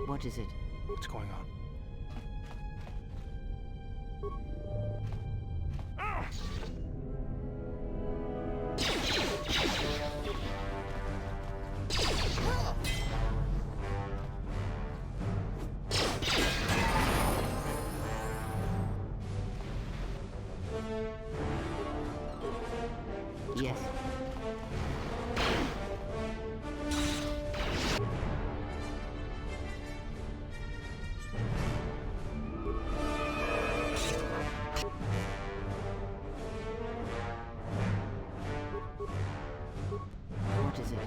What is it? What's going on? Yes. What is it?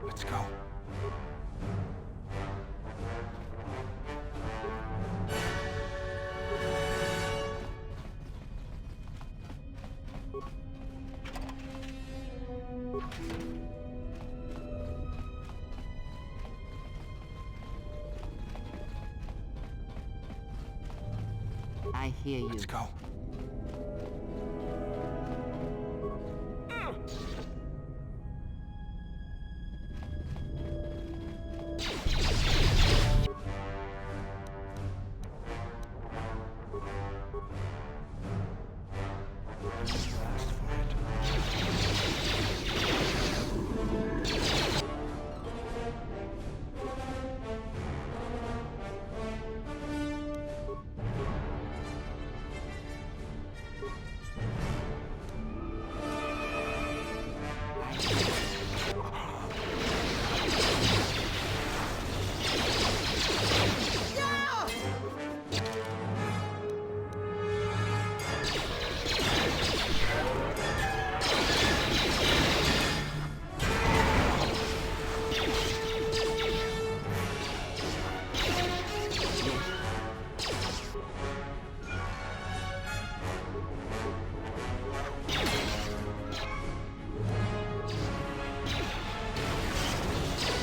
Let's go. I hear you. Let's go.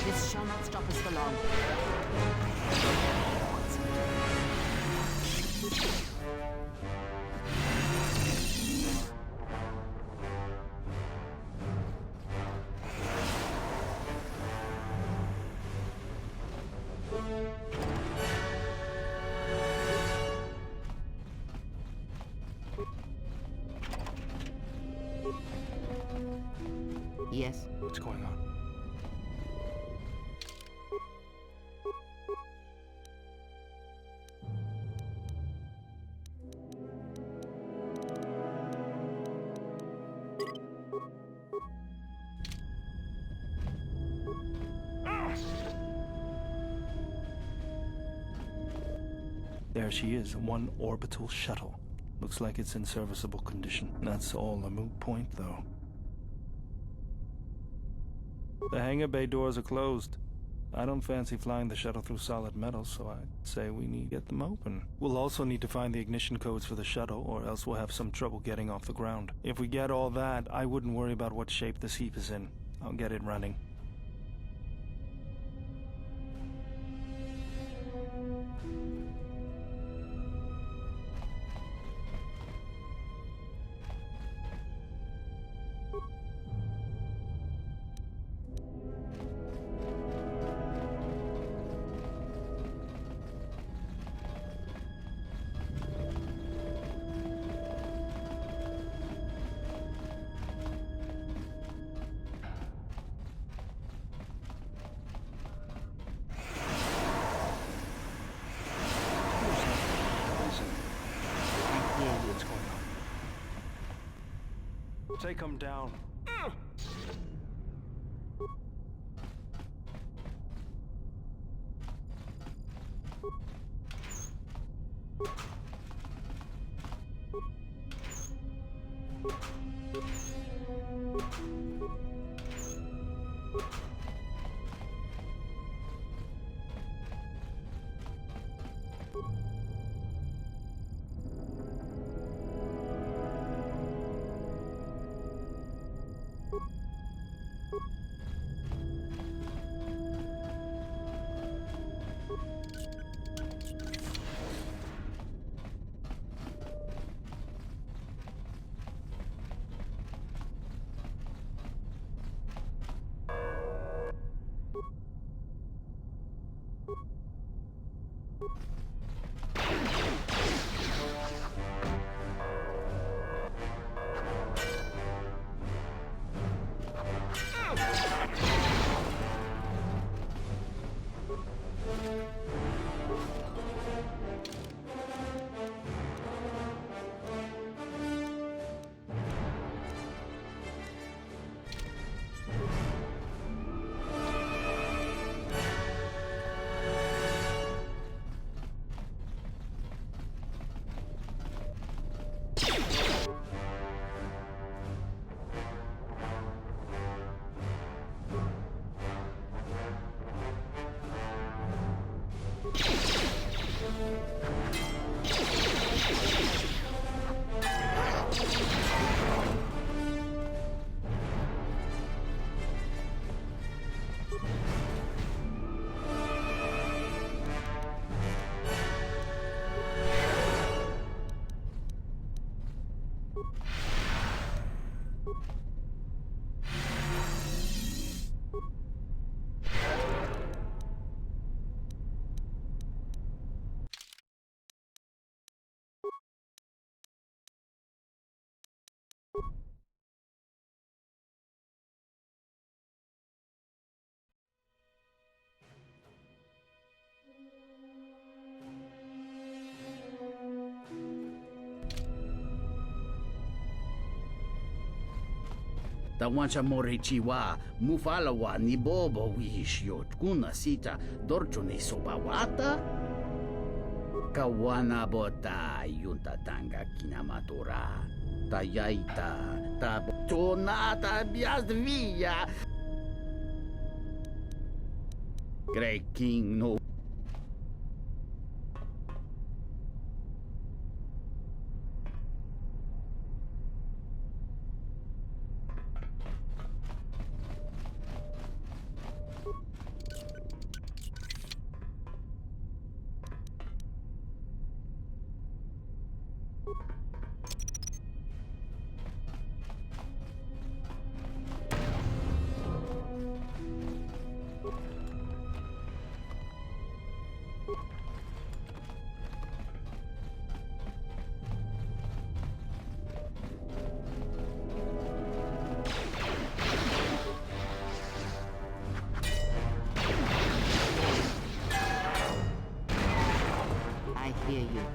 This shall not stop us for long. Yes. What's going on? There she is, one orbital shuttle. Looks like it's in serviceable condition. That's all a moot point, though. The hangar bay doors are closed. I don't fancy flying the shuttle through solid metal, so I'd say we need to get them open. We'll also need to find the ignition codes for the shuttle, or else we'll have some trouble getting off the ground. If we get all that, I wouldn't worry about what shape this heap is in. I'll get it running. What's going on? Take him down. Tawancha morichiwa, mufalawa ni bobo wishyot kuna sita dorchone sobawata. Kawana bota yunta tanga kinamatura. Tayaita, tonata biasvia. Great King no. I hear you.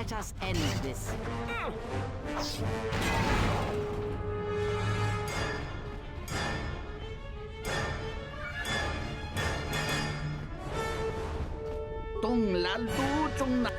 Let us end this. Tong lalu chung na.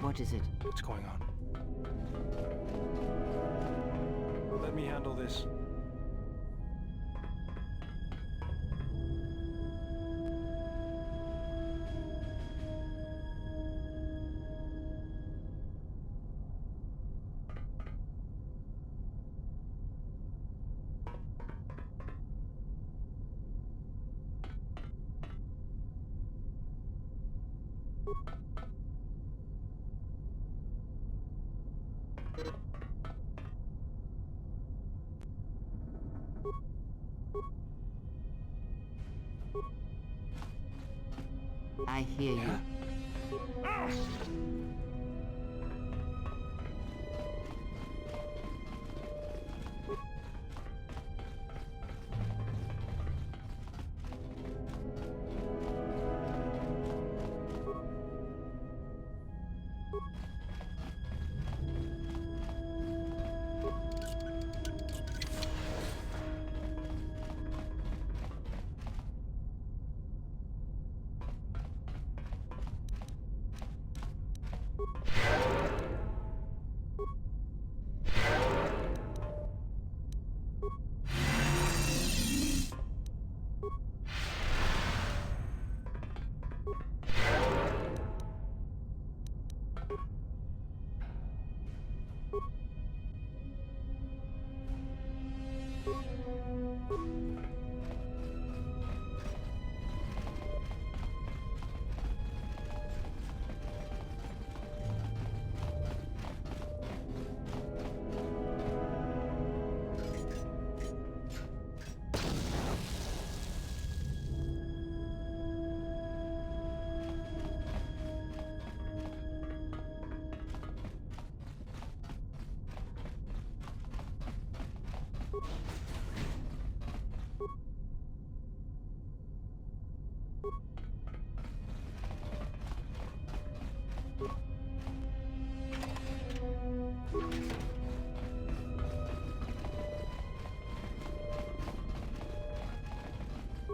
What is it? What's going on? Let me handle this. I hear you.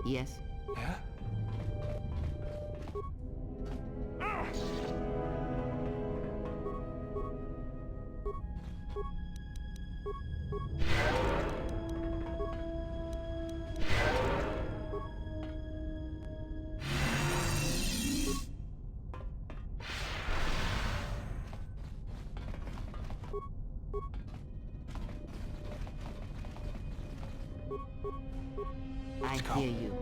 Yes? Yeah? I hear you.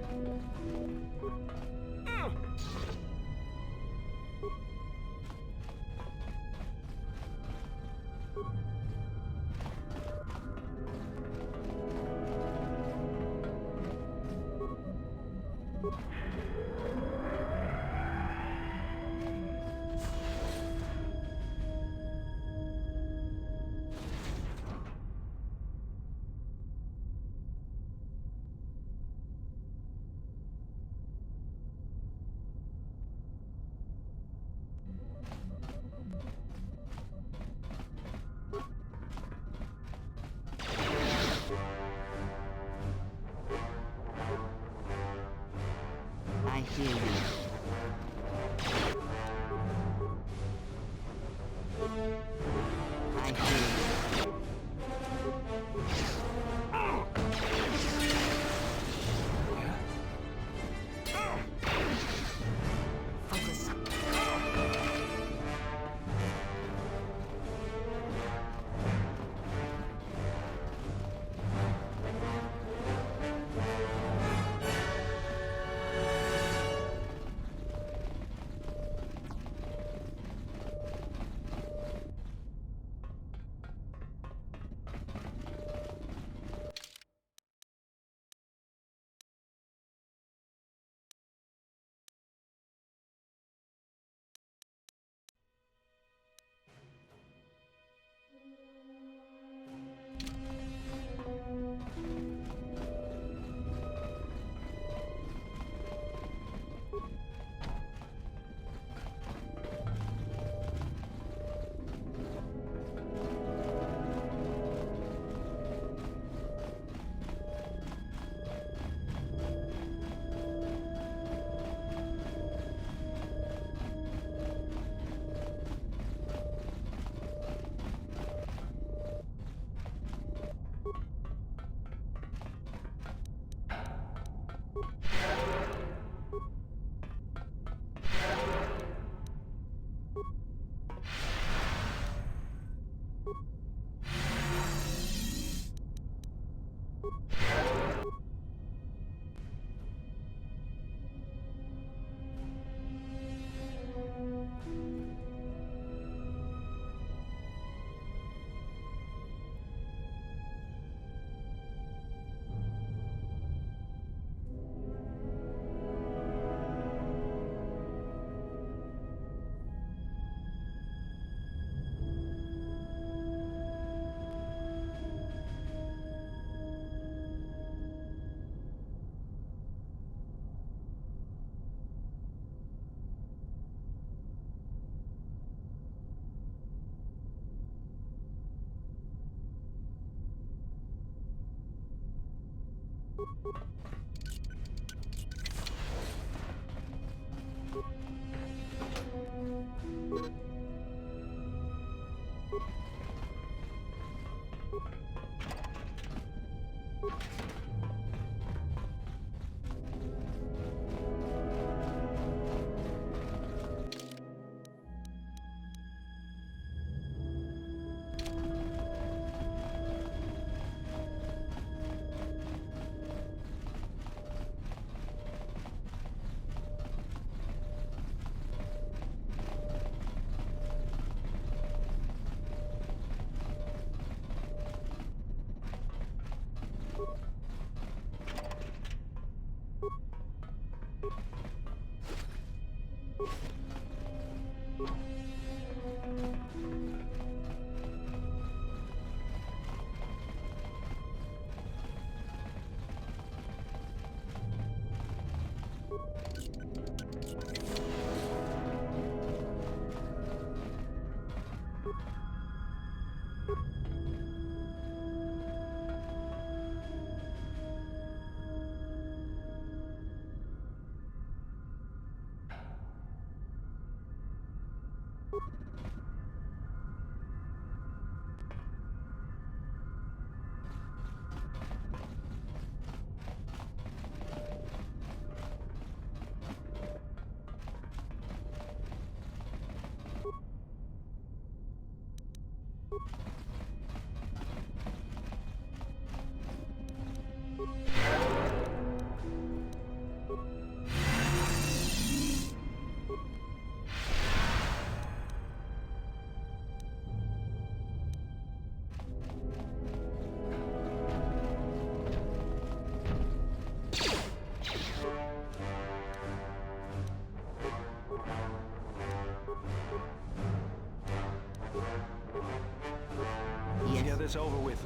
I hear you. I hear you. Focus. Get this over with.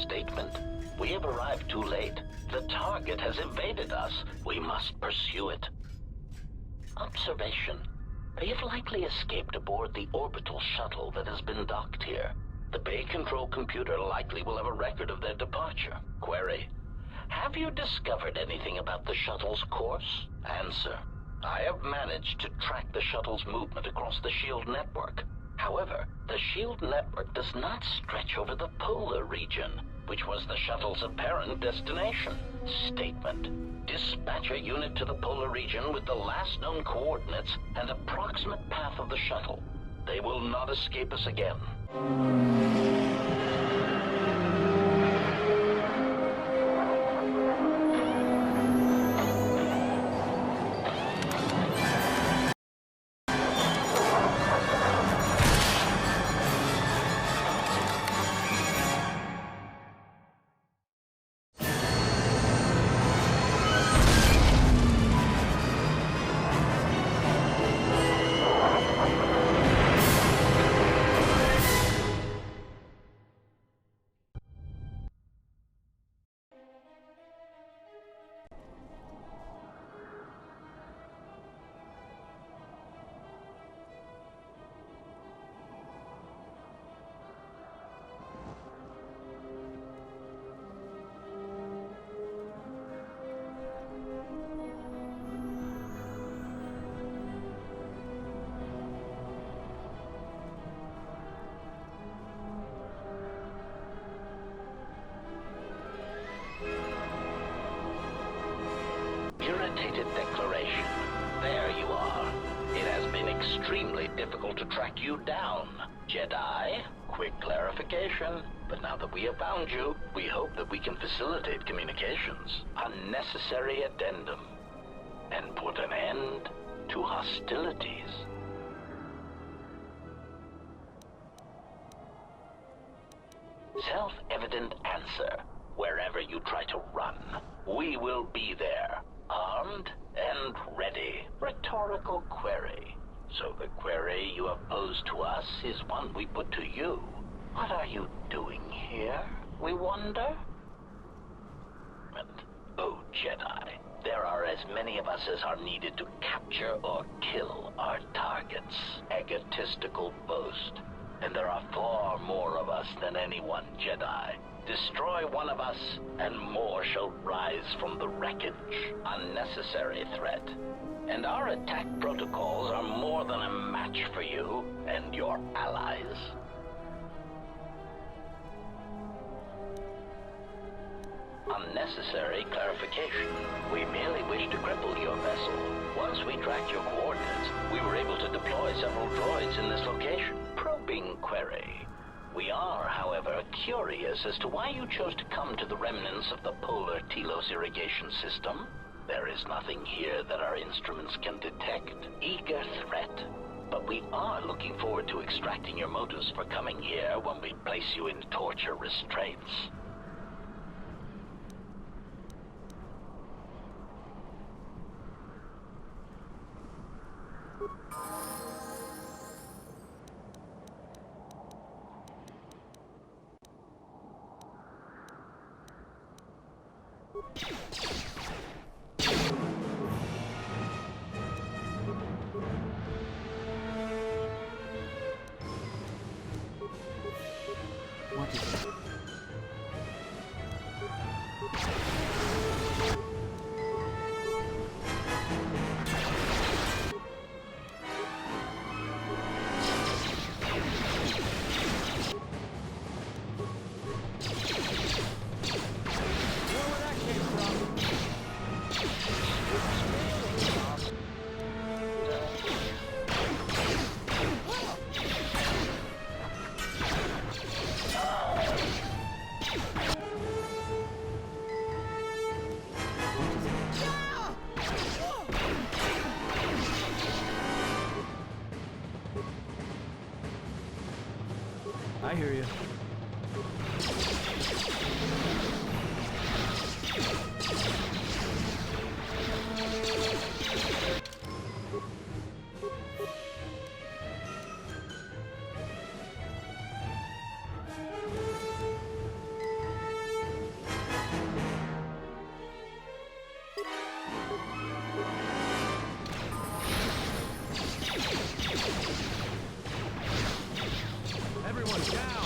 Statement. We have arrived too late. The target has evaded us. We must pursue it. Observation. They have likely escaped aboard the orbital shuttle that has been docked here. The bay control computer likely will have a record of their departure. Query. Have you discovered anything about the shuttle's course? Answer. I have managed to track the shuttle's movement across the SHIELD network. However, the SHIELD network does not stretch over the polar region, which was the shuttle's apparent destination. Statement. Dispatch a unit to the polar region with the last known coordinates and approximate path of the shuttle. They will not escape us again. Irritated declaration. There you are. It has been extremely difficult to track you down, Jedi. Quick clarification. But now that we have found you, we hope that we can facilitate communications. Unnecessary addendum. And put an end to hostilities. Self-evident answer. Wherever you try to run, we will be there. Armed and ready. Rhetorical query. So the query you have posed to us is one we put to you. What are you doing here, we wonder? Oh, Jedi, there are as many of us as are needed to capture or kill our targets. Egotistical boast. And there are far more of us than any one Jedi. Destroy one of us, and more shall rise from the wreckage. Unnecessary threat. And our attack protocols are more than a match for you and your allies. Unnecessary clarification. We merely wish to cripple your vessel. Once we tracked your coordinates, we were able to deploy several droids in this location. Probing query. We are, however, curious as to why you chose to come to the remnants of the polar Telos irrigation system. There is nothing here that our instruments can detect. Eager threat. But we are looking forward to extracting your motives for coming here when we place you in torture restraints. What is it? I hear you. Everyone down!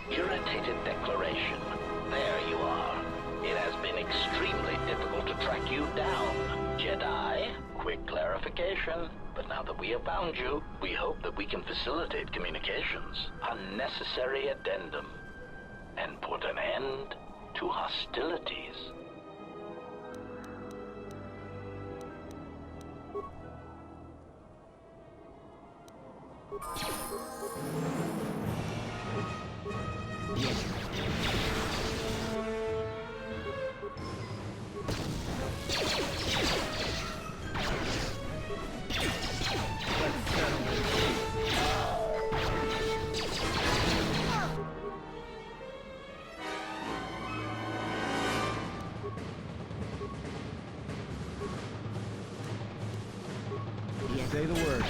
Irritated declaration. There you are. It has been extremely difficult to track you down, Jedi. Quick clarification. But now that we have found you, we hope that we can facilitate communications. Unnecessary addendum. And put an end to hostilities. Say the word.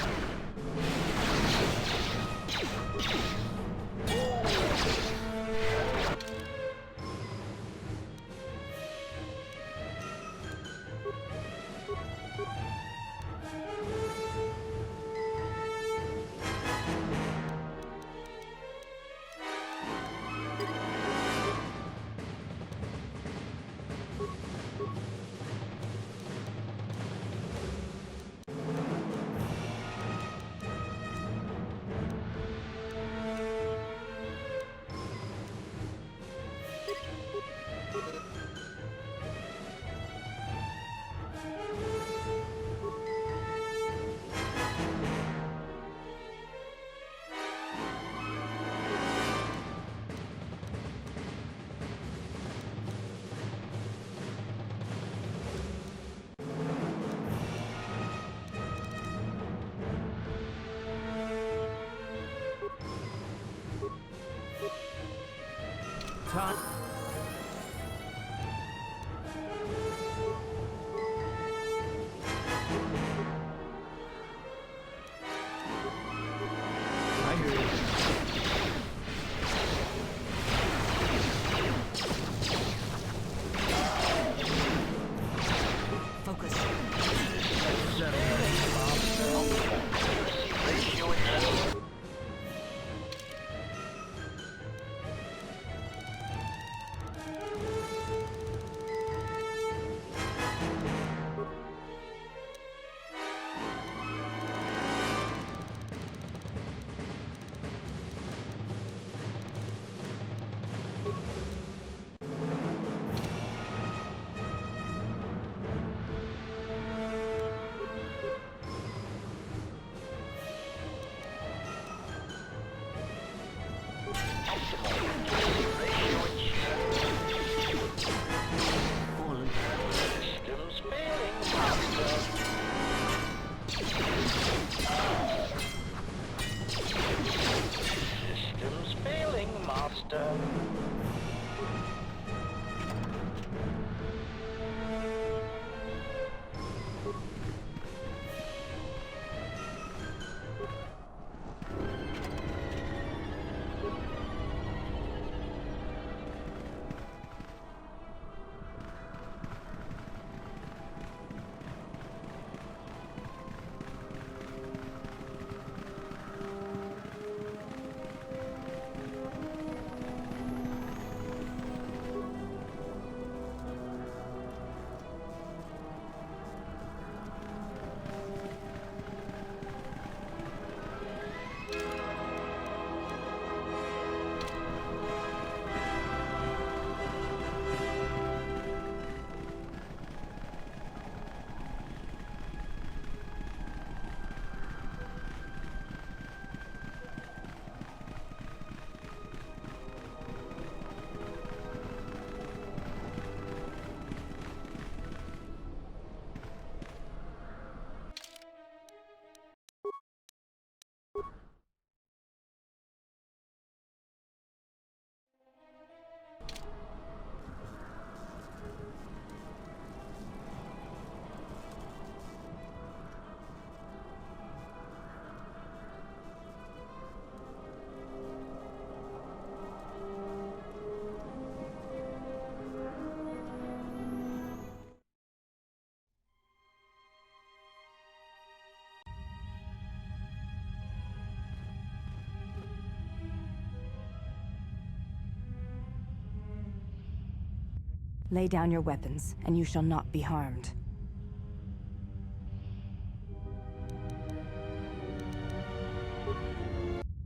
Lay down your weapons, and you shall not be harmed.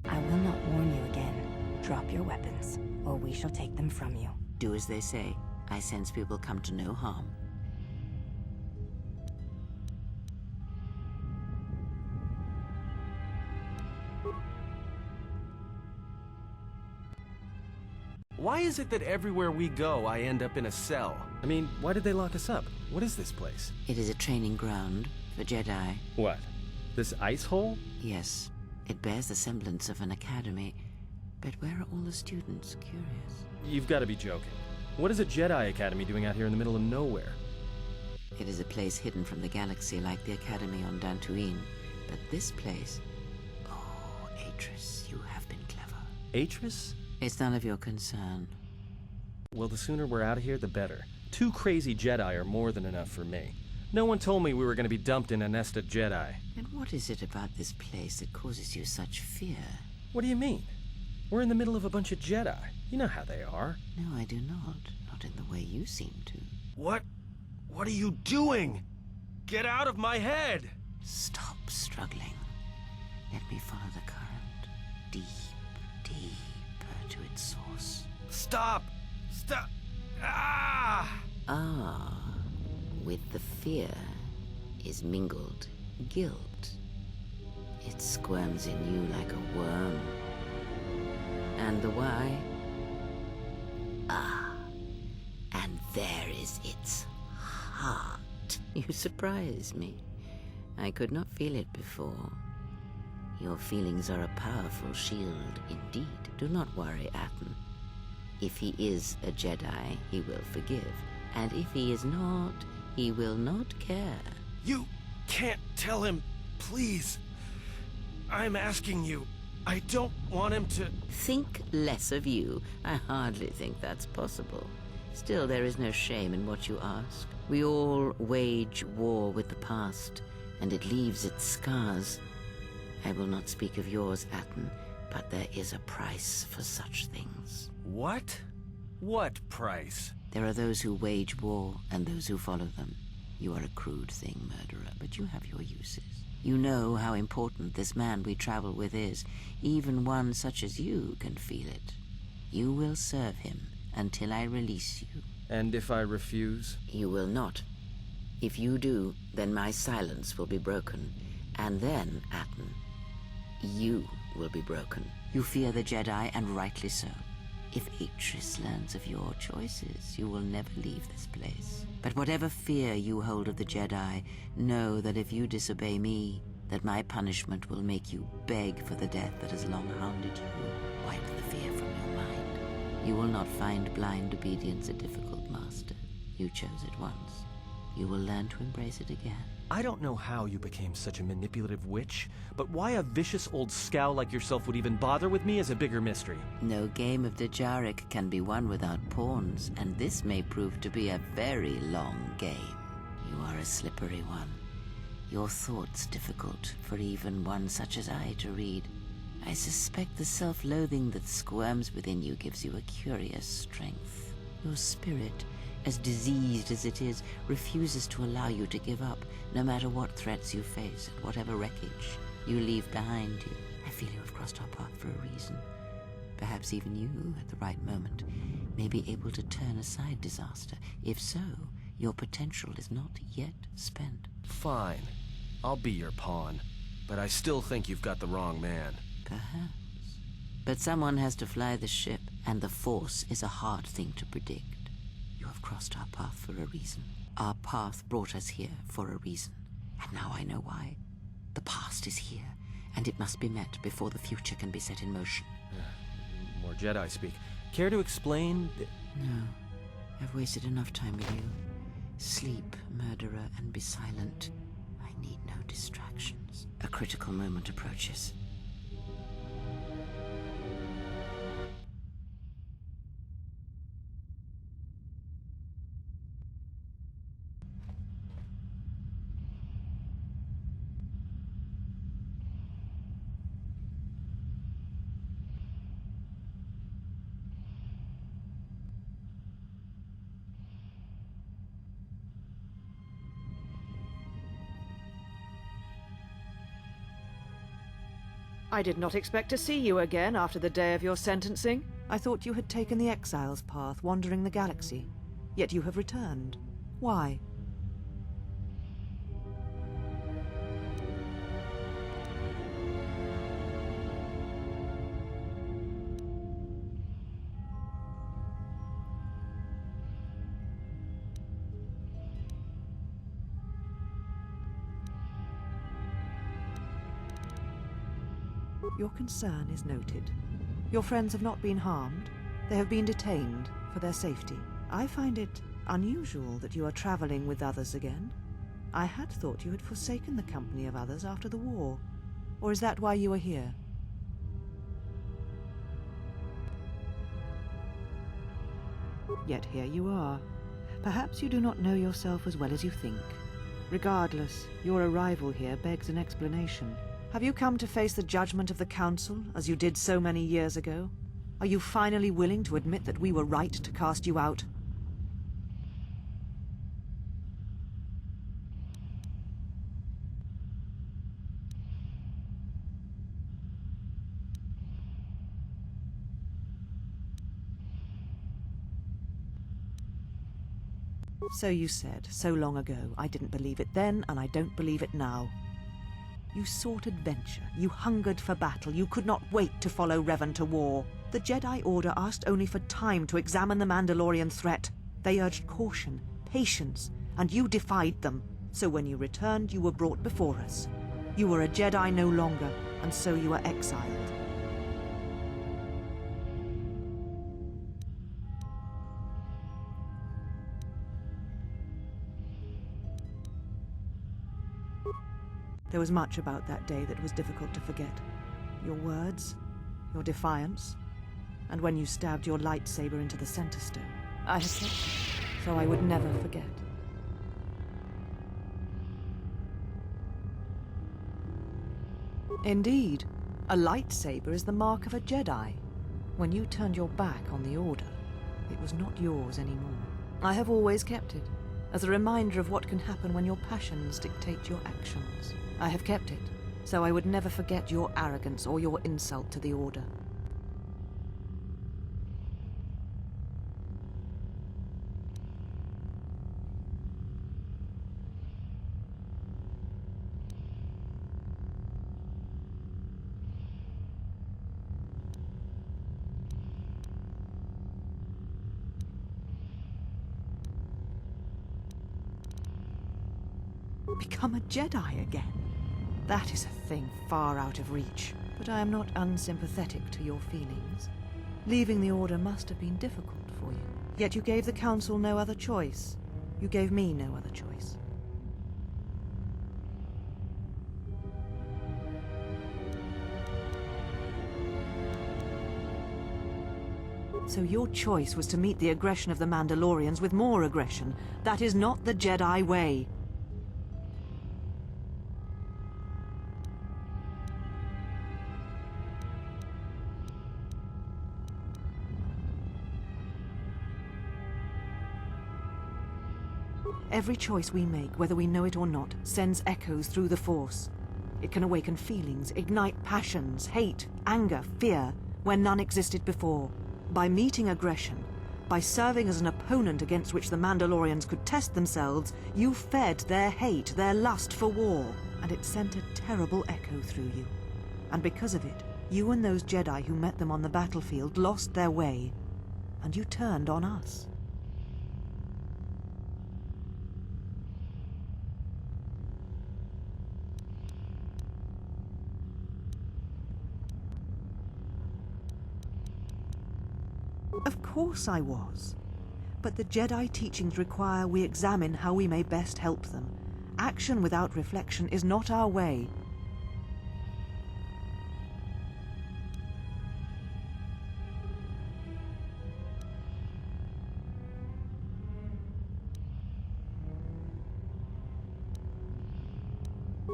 I will not warn you again. Drop your weapons, or we shall take them from you. Do as they say. I sense we will come to no harm. Why is it that everywhere we go, I end up in a cell? I mean, why did they lock us up? What is this place? It is a training ground for Jedi. What? This ice hole? Yes, it bears the semblance of an academy. But where are all the students? Curious. You've got to be joking. What is a Jedi Academy doing out here in the middle of nowhere? It is a place hidden from the galaxy like the academy on Dantooine. But this place... Oh, Atris, you have been clever. Atris? It's none of your concern. Well, the sooner we're out of here, the better. 2 crazy Jedi are more than enough for me. No one told me we were going to be dumped in a nest of Jedi. And what is it about this place that causes you such fear? What do you mean? We're in the middle of a bunch of Jedi. You know how they are. No, I do not. Not in the way you seem to. What? What are you doing? Get out of my head! Stop struggling. Let me follow the current. Deep, deeper to its source. Stop! Stop! Ah! Ah, with the fear is mingled guilt. It squirms in you like a worm. And the why? Ah, and there is its heart. You surprise me. I could not feel it before. Your feelings are a powerful shield indeed. Do not worry, Atten. If he is a Jedi, he will forgive. And if he is not, he will not care. You can't tell him, please. I'm asking you. I don't want him to... Think less of you. I hardly think that's possible. Still, there is no shame in what you ask. We all wage war with the past, and it leaves its scars. I will not speak of yours, Atten, but there is a price for such things. What? What price? There are those who wage war and those who follow them. You are a crude thing, murderer, but you have your uses. You know how important this man we travel with is. Even one such as you can feel it. You will serve him until I release you. And if I refuse? You will not. If you do, then my silence will be broken. And then, Atten, you will be broken. You fear the Jedi, and rightly so. If Atris learns of your choices, you will never leave this place. But whatever fear you hold of the Jedi, know that if you disobey me, that my punishment will make you beg for the death that has long hounded you. Wipe the fear from your mind. You will not find blind obedience a difficult master. You chose it once. You will learn to embrace it again. I don't know how you became such a manipulative witch, but why a vicious old scowl like yourself would even bother with me is a bigger mystery. No game of Dejaric can be won without pawns, and this may prove to be a very long game. You are a slippery one. Your thoughts difficult for even one such as I to read. I suspect the self-loathing that squirms within you gives you a curious strength. Your spirit, as diseased as it is, refuses to allow you to give up, no matter what threats you face and whatever wreckage you leave behind you. I feel you have crossed our path for a reason. Perhaps even you, at the right moment, may be able to turn aside disaster. If so, your potential is not yet spent. Fine. I'll be your pawn. But I still think you've got the wrong man. Perhaps. But someone has to fly the ship, and the Force is a hard thing to predict. You have crossed our path for a reason. Our path brought us here for a reason. And now I know why. The past is here, and it must be met before the future can be set in motion. More Jedi speak. Care to explain? No. I've wasted enough time with you. Sleep, murderer, and be silent. I need no distractions. A critical moment approaches. I did not expect to see you again after the day of your sentencing. I thought you had taken the exile's path, wandering the galaxy. Yet you have returned. Why? Your concern is noted. Your friends have not been harmed. They have been detained for their safety. I find it unusual that you are traveling with others again. I had thought you had forsaken the company of others after the war. Or is that why you are here? Yet here you are. Perhaps you do not know yourself as well as you think. Regardless, your arrival here begs an explanation. Have you come to face the judgment of the Council, as you did so many years ago? Are you finally willing to admit that we were right to cast you out? So you said, so long ago. I didn't believe it then, and I don't believe it now. You sought adventure, you hungered for battle, you could not wait to follow Revan to war. The Jedi Order asked only for time to examine the Mandalorian threat. They urged caution, patience, and you defied them. So when you returned, you were brought before us. You were a Jedi no longer, and so you were exiled. There was much about that day that was difficult to forget. Your words, your defiance, and when you stabbed your lightsaber into the center stone. I have kept it, so I would never forget. Indeed, a lightsaber is the mark of a Jedi. When you turned your back on the Order, it was not yours anymore. I have always kept it, as a reminder of what can happen when your passions dictate your actions. I have kept it, so I would never forget your arrogance or your insult to the Order. Become a Jedi again? That is a thing far out of reach. But I am not unsympathetic to your feelings. Leaving the Order must have been difficult for you. Yet you gave the Council no other choice. You gave me no other choice. So your choice was to meet the aggression of the Mandalorians with more aggression. That is not the Jedi way. Every choice we make, whether we know it or not, sends echoes through the Force. It can awaken feelings, ignite passions, hate, anger, fear, where none existed before. By meeting aggression, by serving as an opponent against which the Mandalorians could test themselves, you fed their hate, their lust for war, and it sent a terrible echo through you. And because of it, you and those Jedi who met them on the battlefield lost their way, and you turned on us. Of course I was. But the Jedi teachings require we examine how we may best help them. Action without reflection is not our way.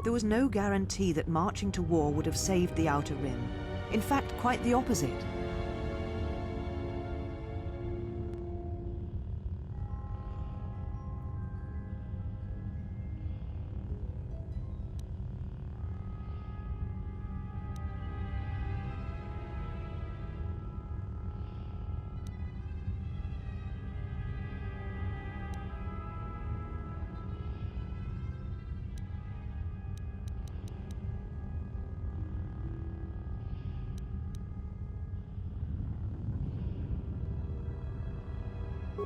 There was no guarantee that marching to war would have saved the Outer Rim. In fact, quite the opposite.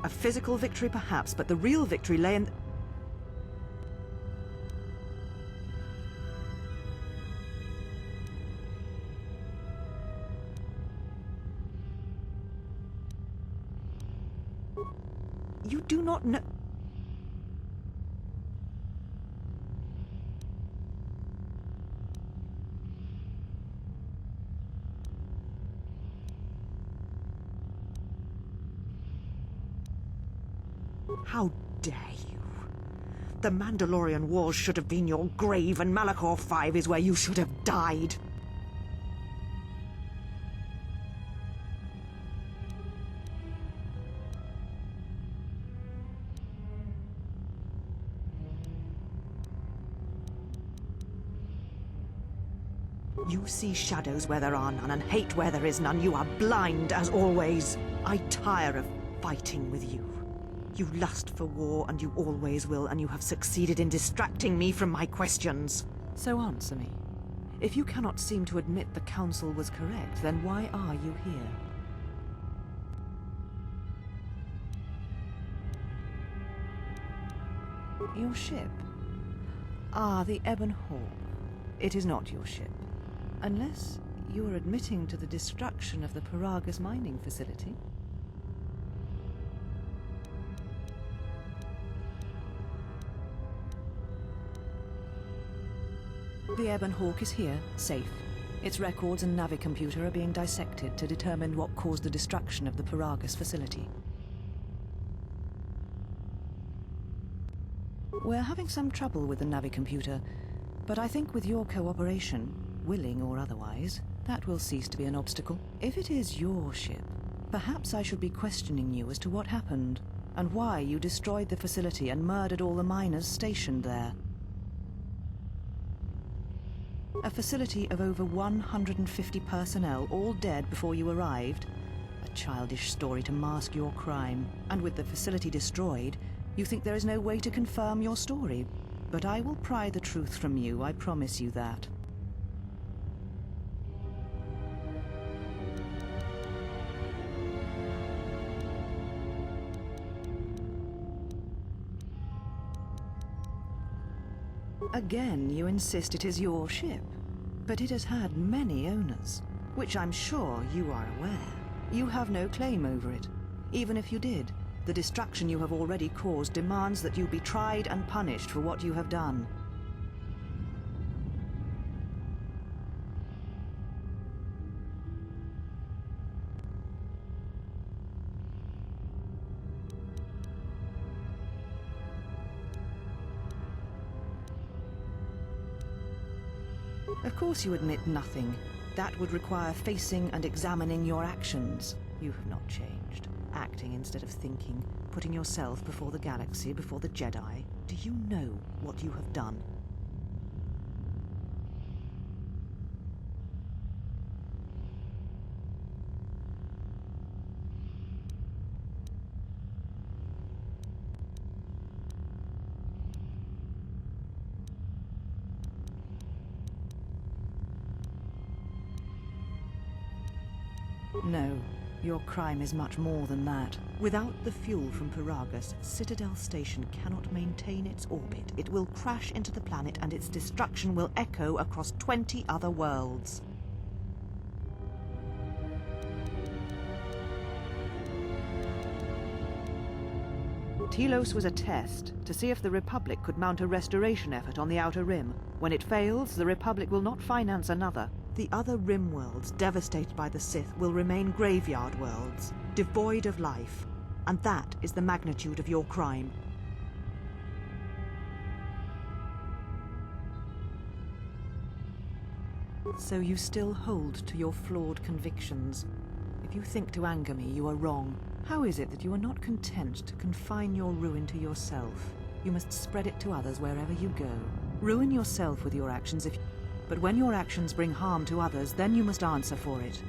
A physical victory perhaps, but the real victory lay in... You do not know... How dare you? The Mandalorian Wars should have been your grave, and Malachor 5 is where you should have died. You see shadows where there are none, and hate where there is none. You are blind, as always. I tire of fighting with you. You lust for war, and you always will, and you have succeeded in distracting me from my questions. So answer me. If you cannot seem to admit the Council was correct, then why are you here? Your ship? Ah, the Ebon Hawk. It is not your ship. Unless you are admitting to the destruction of the Paragus mining facility. The Ebon Hawk is here, safe. Its records and navicomputer are being dissected to determine what caused the destruction of the Paragus facility. We're having some trouble with the navicomputer, but I think with your cooperation, willing or otherwise, that will cease to be an obstacle. If it is your ship, perhaps I should be questioning you as to what happened, and why you destroyed the facility and murdered all the miners stationed there. A facility of over 150 personnel, all dead before you arrived. A childish story to mask your crime. And with the facility destroyed, you think there is no way to confirm your story. But I will pry the truth from you, I promise you that. Again, you insist it is your ship, but it has had many owners, which I'm sure you are aware. You have no claim over it. Even if you did, the destruction you have already caused demands that you be tried and punished for what you have done. Of course you admit nothing. That would require facing and examining your actions. You have not changed. Acting instead of thinking, putting yourself before the galaxy, before the Jedi. Do you know what you have done? No, your crime is much more than that. Without the fuel from Paragus, Citadel Station cannot maintain its orbit. It will crash into the planet and its destruction will echo across 20 other worlds. Telos was a test to see if the Republic could mount a restoration effort on the Outer Rim. When it fails, the Republic will not finance another. The other Rim worlds, devastated by the Sith, will remain graveyard worlds, devoid of life. And that is the magnitude of your crime. So you still hold to your flawed convictions. If you think to anger me, you are wrong. How is it that you are not content to confine your ruin to yourself? You must spread it to others wherever you go. Ruin yourself with your actions if... But when your actions bring harm to others, then you must answer for it.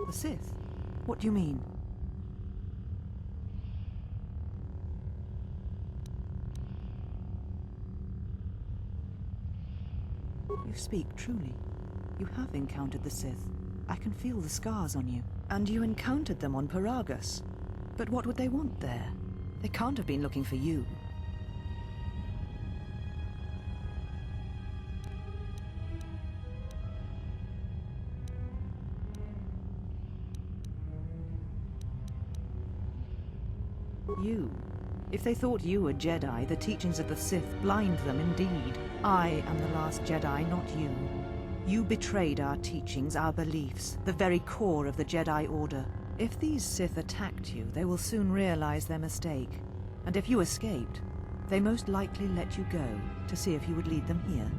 The Sith? What do you mean? You speak truly. You have encountered the Sith. I can feel the scars on you. And you encountered them on Paragus. But what would they want there? They can't have been looking for you. You. If they thought you were Jedi, the teachings of the Sith blind them indeed. I am the last Jedi, not you. You betrayed our teachings, our beliefs, the very core of the Jedi Order. If these Sith attacked you, they will soon realize their mistake. And if you escaped, they most likely let you go to see if you would lead them here.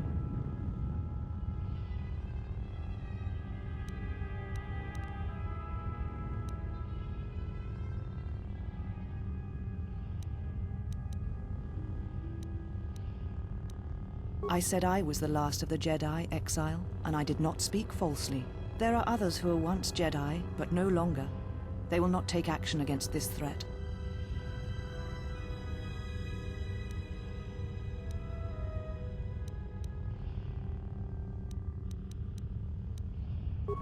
I said I was the last of the Jedi, Exile, and I did not speak falsely. There are others who were once Jedi, but no longer. They will not take action against this threat.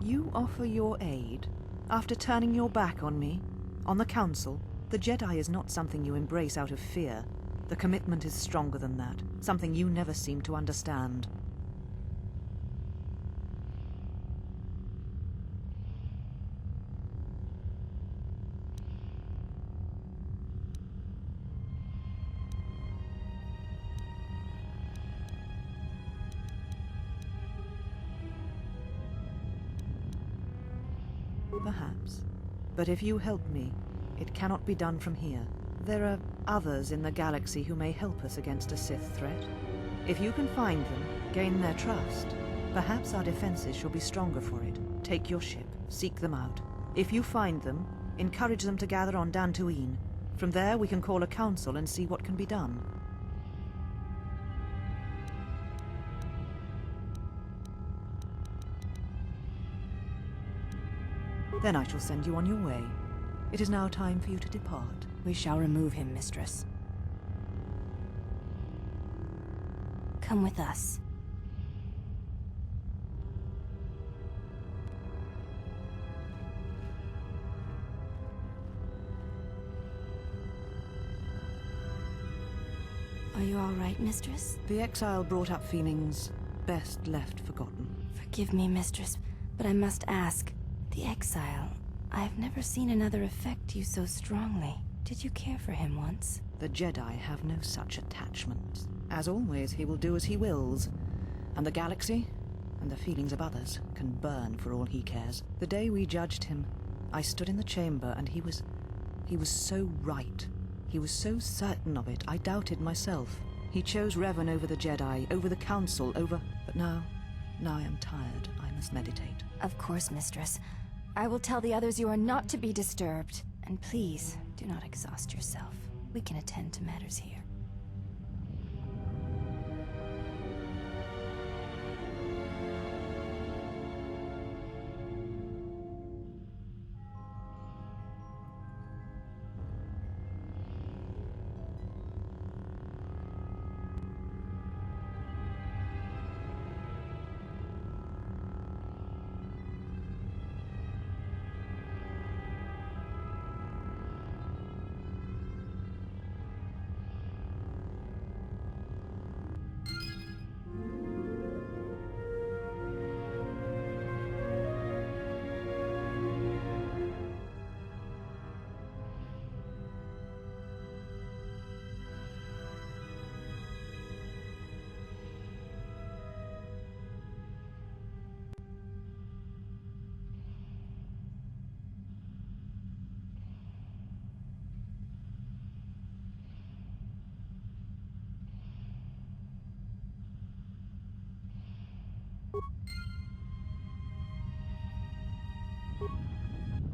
You offer your aid after turning your back on me, on the Council. The Jedi is not something you embrace out of fear. The commitment is stronger than that, something you never seem to understand. Perhaps. But if you help me, it cannot be done from here. There are others in the galaxy who may help us against a Sith threat. If you can find them, gain their trust, perhaps our defenses shall be stronger for it. Take your ship, seek them out. If you find them, encourage them to gather on Dantooine. From there we can call a council and see what can be done. Then I shall send you on your way. It is now time for you to depart. We shall remove him, Mistress. Come with us. Are you all right, Mistress? The exile brought up feelings best left forgotten. Forgive me, Mistress, but I must ask. The exile, I've never seen another affect you so strongly. Did you care for him once? The Jedi have no such attachments. As always, he will do as he wills. And the galaxy, and the feelings of others, can burn for all he cares. The day we judged him, I stood in the chamber and he was so right. He was so certain of it, I doubted myself. He chose Revan over the Jedi, over the Council, over... But now I am tired. I must meditate. Of course, Mistress. I will tell the others you are not to be disturbed. And please, do not exhaust yourself. We can attend to matters here.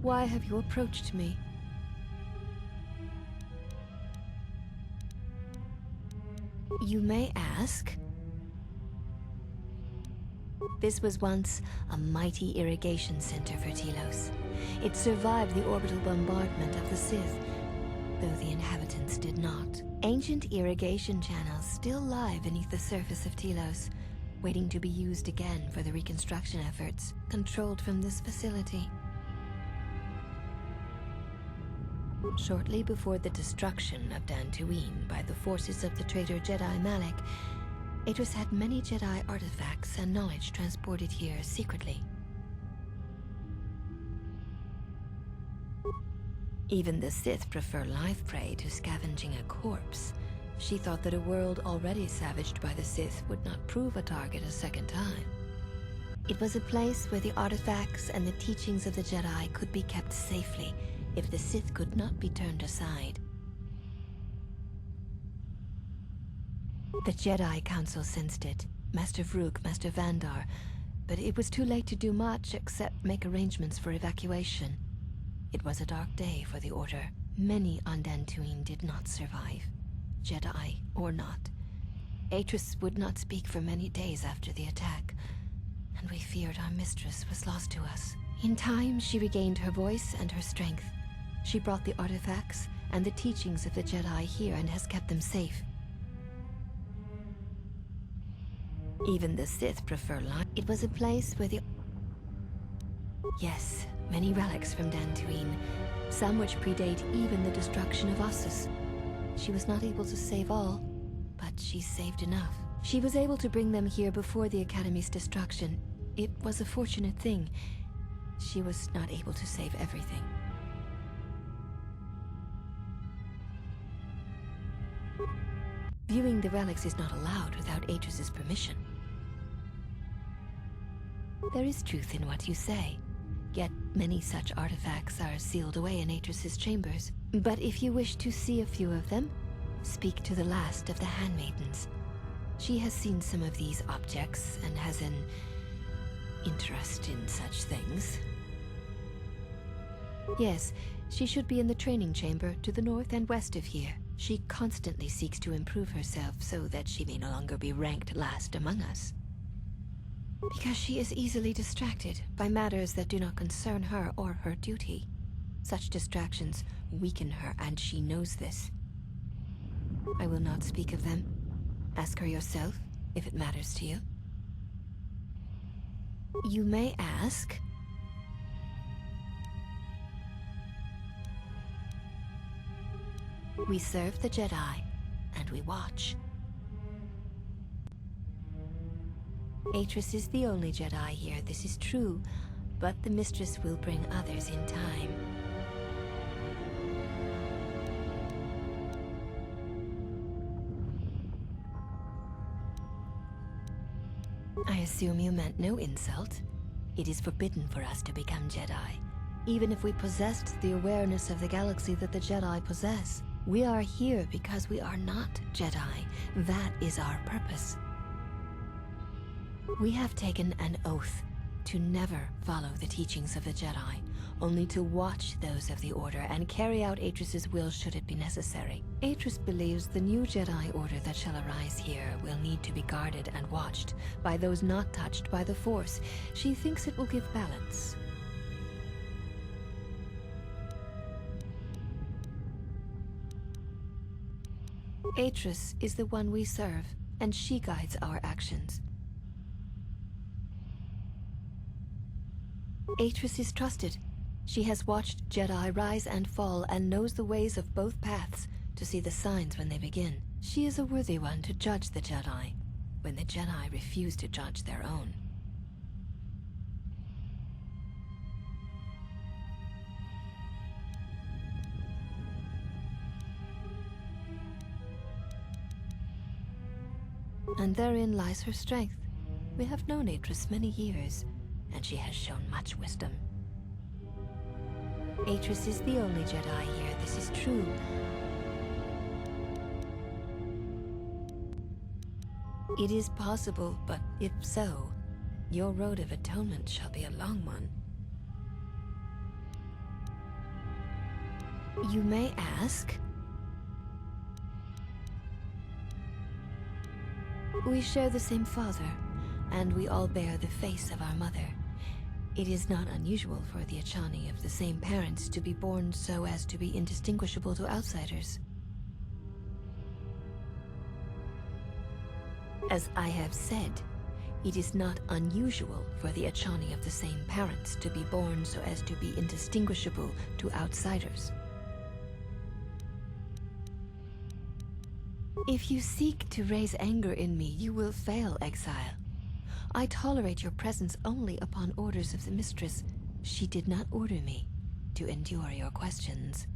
Why have you approached me? You may ask. This was once a mighty irrigation center for Telos. It survived the orbital bombardment of the Sith, though the inhabitants did not. Ancient irrigation channels still lie beneath the surface of Telos, waiting to be used again for the reconstruction efforts, controlled from this facility. Shortly before the destruction of Dantooine by the forces of the traitor Jedi Malak, Atris had many Jedi artifacts and knowledge transported here secretly. Even the Sith prefer live prey to scavenging a corpse. She thought that a world already savaged by the Sith would not prove a target a second time. It was a place where the artifacts and the teachings of the Jedi could be kept safely if the Sith could not be turned aside. The Jedi Council sensed it, Master Vrook, Master Vandar, but it was too late to do much except make arrangements for evacuation. It was a dark day for the Order. Many on Dantooine did not survive, Jedi or not. Atris would not speak for many days after the attack, and we feared our mistress was lost to us. In time, she regained her voice and her strength. She brought the artifacts and the teachings of the Jedi here and has kept them safe. Even the Sith prefer life. It was a place where the... Yes, many relics from Dantooine, some which predate even the destruction of Ossus. She was not able to save all, but she saved enough. She was able to bring them here before the Academy's destruction. It was a fortunate thing. She was not able to save everything. Viewing the relics is not allowed without Atris's permission. There is truth in what you say, yet many such artifacts are sealed away in Atris's chambers. But if you wish to see a few of them, speak to the last of the handmaidens. She has seen some of these objects and has an interest in such things. Yes, she should be in the training chamber to the north and west of here. She constantly seeks to improve herself so that she may no longer be ranked last among us. Because she is easily distracted by matters that do not concern her or her duty. Such distractions weaken her, and she knows this. I will not speak of them. Ask her yourself, if it matters to you. You may ask. We serve the Jedi, and we watch. Atris is the only Jedi here, this is true, but the Mistress will bring others in time. I assume you meant no insult. It is forbidden for us to become Jedi, even if we possessed the awareness of the galaxy that the Jedi possess. We are here because we are not Jedi. That is our purpose. We have taken an oath to never follow the teachings of the Jedi, only to watch those of the Order and carry out Atris's will should it be necessary. Atris believes the new Jedi Order that shall arise here will need to be guarded and watched by those not touched by the Force. She thinks it will give balance. Atris is the one we serve, and she guides our actions. Atris is trusted. She has watched Jedi rise and fall and knows the ways of both paths to see the signs when they begin. She is a worthy one to judge the Jedi, when the Jedi refuse to judge their own. And therein lies her strength. We have known Atris many years, and she has shown much wisdom. Atris is the only Jedi here, this is true. It is possible, but if so, your road of atonement shall be a long one. You may ask. We share the same father, and we all bear the face of our mother. It is not unusual for the Achani of the same parents to be born so as to be indistinguishable to outsiders. As I have said, It is not unusual for the Achani of the same parents to be born so as to be indistinguishable to outsiders. If you seek to raise anger in me, you will fail, exile. I tolerate your presence only upon orders of the mistress. She did not order me to endure your questions.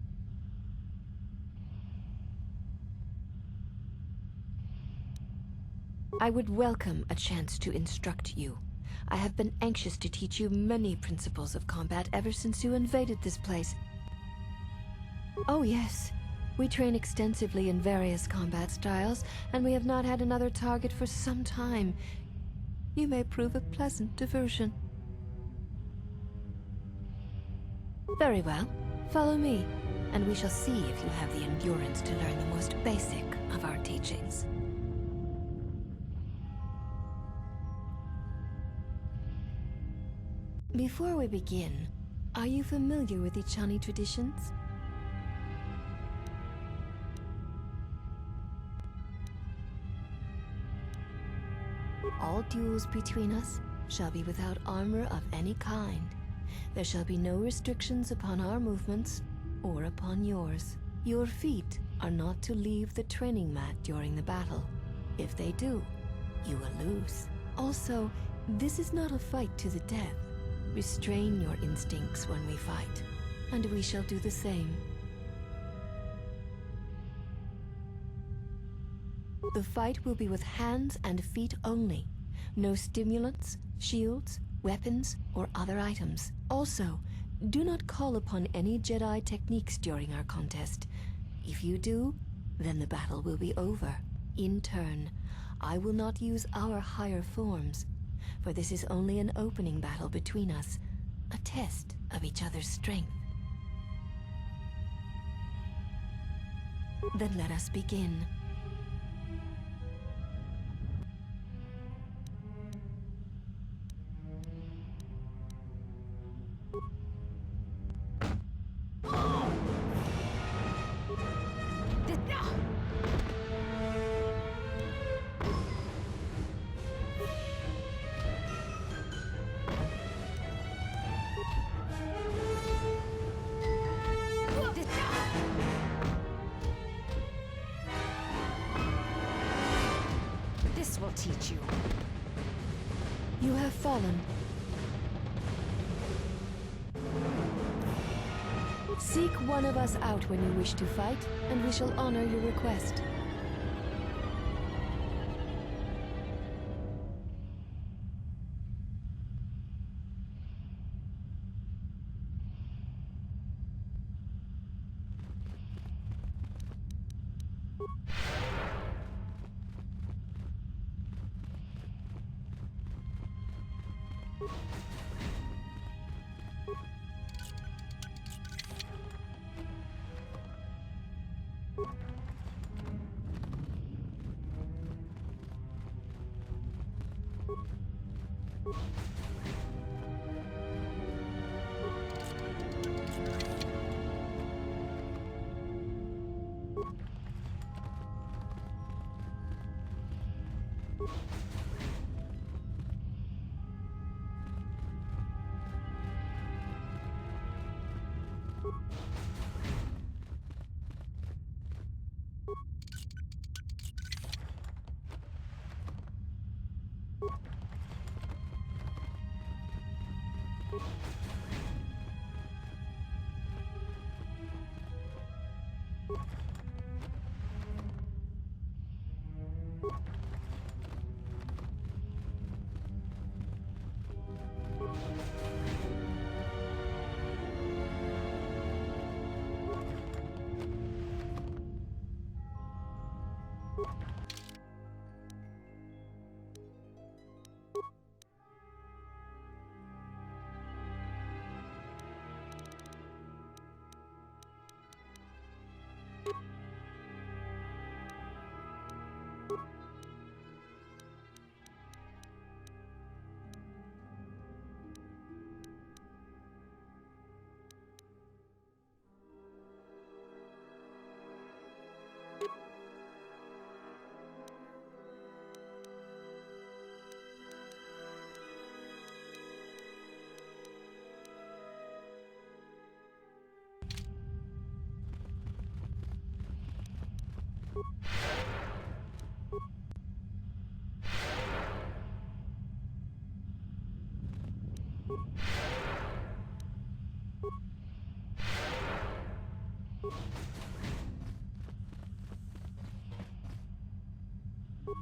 I would welcome a chance to instruct you. I have been anxious to teach you many principles of combat ever since you invaded this place. Oh yes, we train extensively in various combat styles, and we have not had another target for some time. You may prove a pleasant diversion. Very well. Follow me, and we shall see if you have the endurance to learn the most basic of our teachings. Before we begin, are you familiar with Ichani traditions? All duels between us shall be without armor of any kind. There shall be no restrictions upon our movements or upon yours. Your feet are not to leave the training mat during the battle. If they do, you will lose. Also, this is not a fight to the death. Restrain your instincts when we fight, and we shall do the same. The fight will be with hands and feet only. No stimulants, shields, weapons, or other items. Also, do not call upon any Jedi techniques during our contest. If you do, then the battle will be over. In turn, I will not use our higher forms, for this is only an opening battle between us, a test of each other's strength. Then let us begin. This will teach you. You have fallen. Seek one of us out when you wish to fight, and we shall honor your request.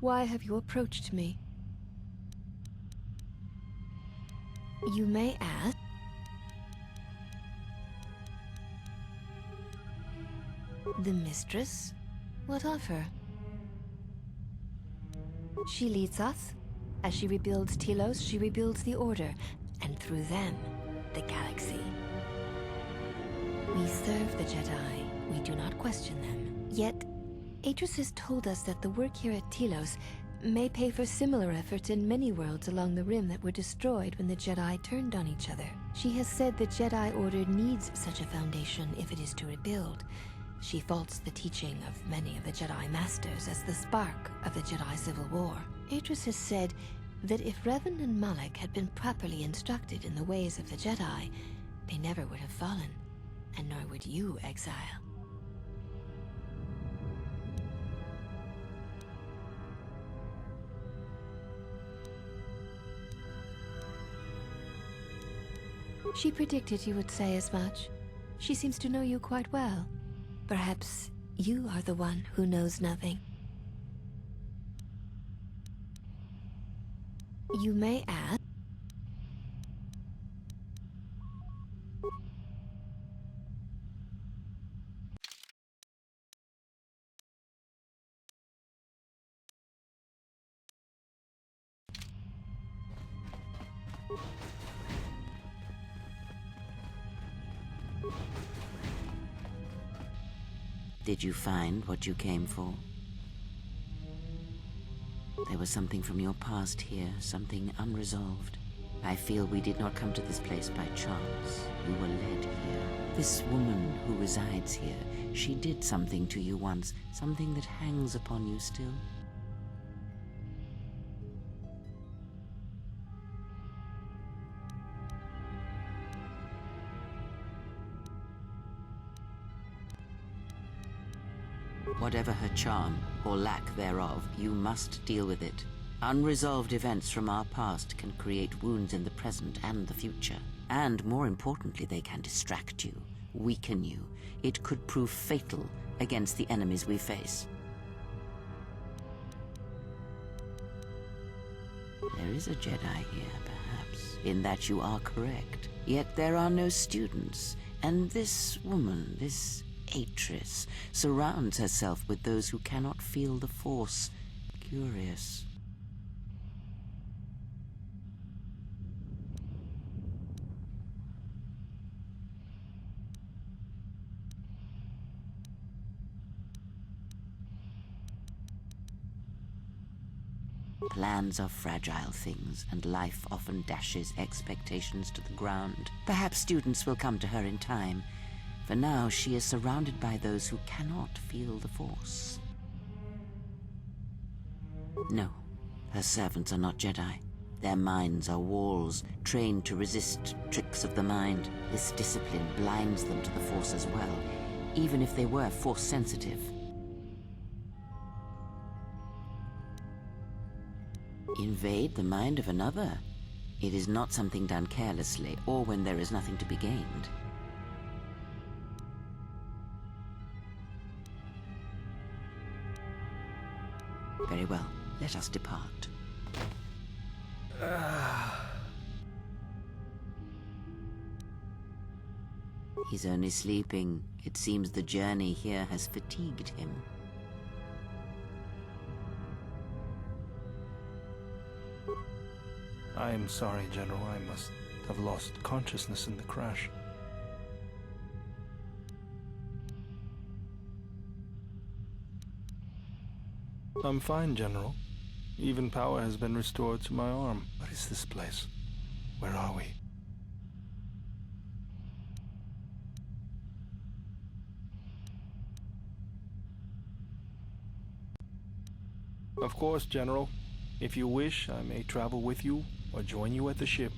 Why have you approached me? You may ask. The mistress? What of her? She leads us. As she rebuilds Telos, she rebuilds the Order, and through them, the galaxy. We serve the Jedi. We do not question them. Yet, Atris has told us that the work here at Telos may pay for similar efforts in many worlds along the Rim that were destroyed when the Jedi turned on each other. She has said the Jedi Order needs such a foundation if it is to rebuild. She faults the teaching of many of the Jedi Masters as the spark of the Jedi Civil War. Atris has said that if Revan and Malak had been properly instructed in the ways of the Jedi, they never would have fallen, and nor would you, Exile. She predicted you would say as much. She seems to know you quite well. Perhaps you are the one who knows nothing. You may ask. Did you find what you came for? There was something from your past here, something unresolved. I feel we did not come to this place by chance. We were led here. This woman who resides here, she did something to you once, something that hangs upon you still. Whatever her charm, or lack thereof, you must deal with it. Unresolved events from our past can create wounds in the present and the future. And more importantly, they can distract you, weaken you. It could prove fatal against the enemies we face. There is a Jedi here, perhaps, in that you are correct. Yet there are no students, and this woman, this Atris, surrounds herself with those who cannot feel the Force. Curious. Plans are fragile things, and life often dashes expectations to the ground. Perhaps students will come to her in time. For now, she is surrounded by those who cannot feel the Force. No, her servants are not Jedi. Their minds are walls, trained to resist tricks of the mind. This discipline blinds them to the Force as well, even if they were Force-sensitive. Invade the mind of another? It is not something done carelessly, or when there is nothing to be gained. Very well, let us depart. He's only sleeping. It seems the journey here has fatigued him. I am sorry, General. I must have lost consciousness in the crash. I'm fine, General. Even power has been restored to my arm. What is this place? Where are we? Of course, General. If you wish, I may travel with you or join you at the ship.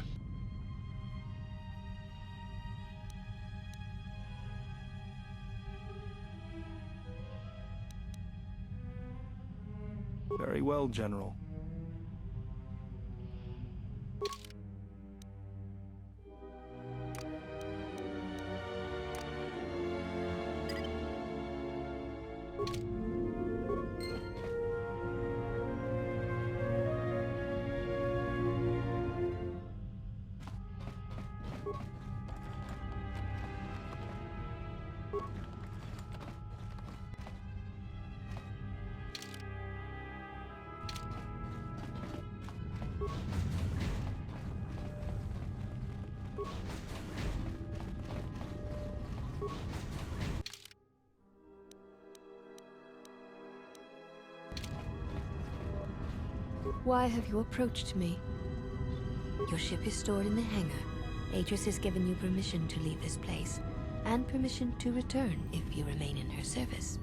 Very well, General. Why have you approached me? Your ship is stored in the hangar. Atris has given you permission to leave this place, and permission to return if you remain in her service.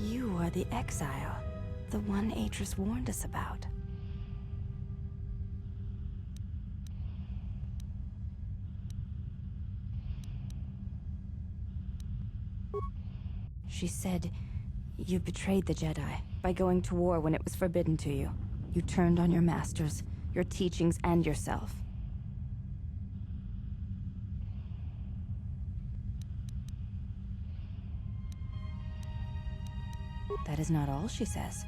You are the exile, the one Atris warned us about. She said you betrayed the Jedi by going to war when it was forbidden to you. You turned on your masters, your teachings, and yourself. That is not all she says.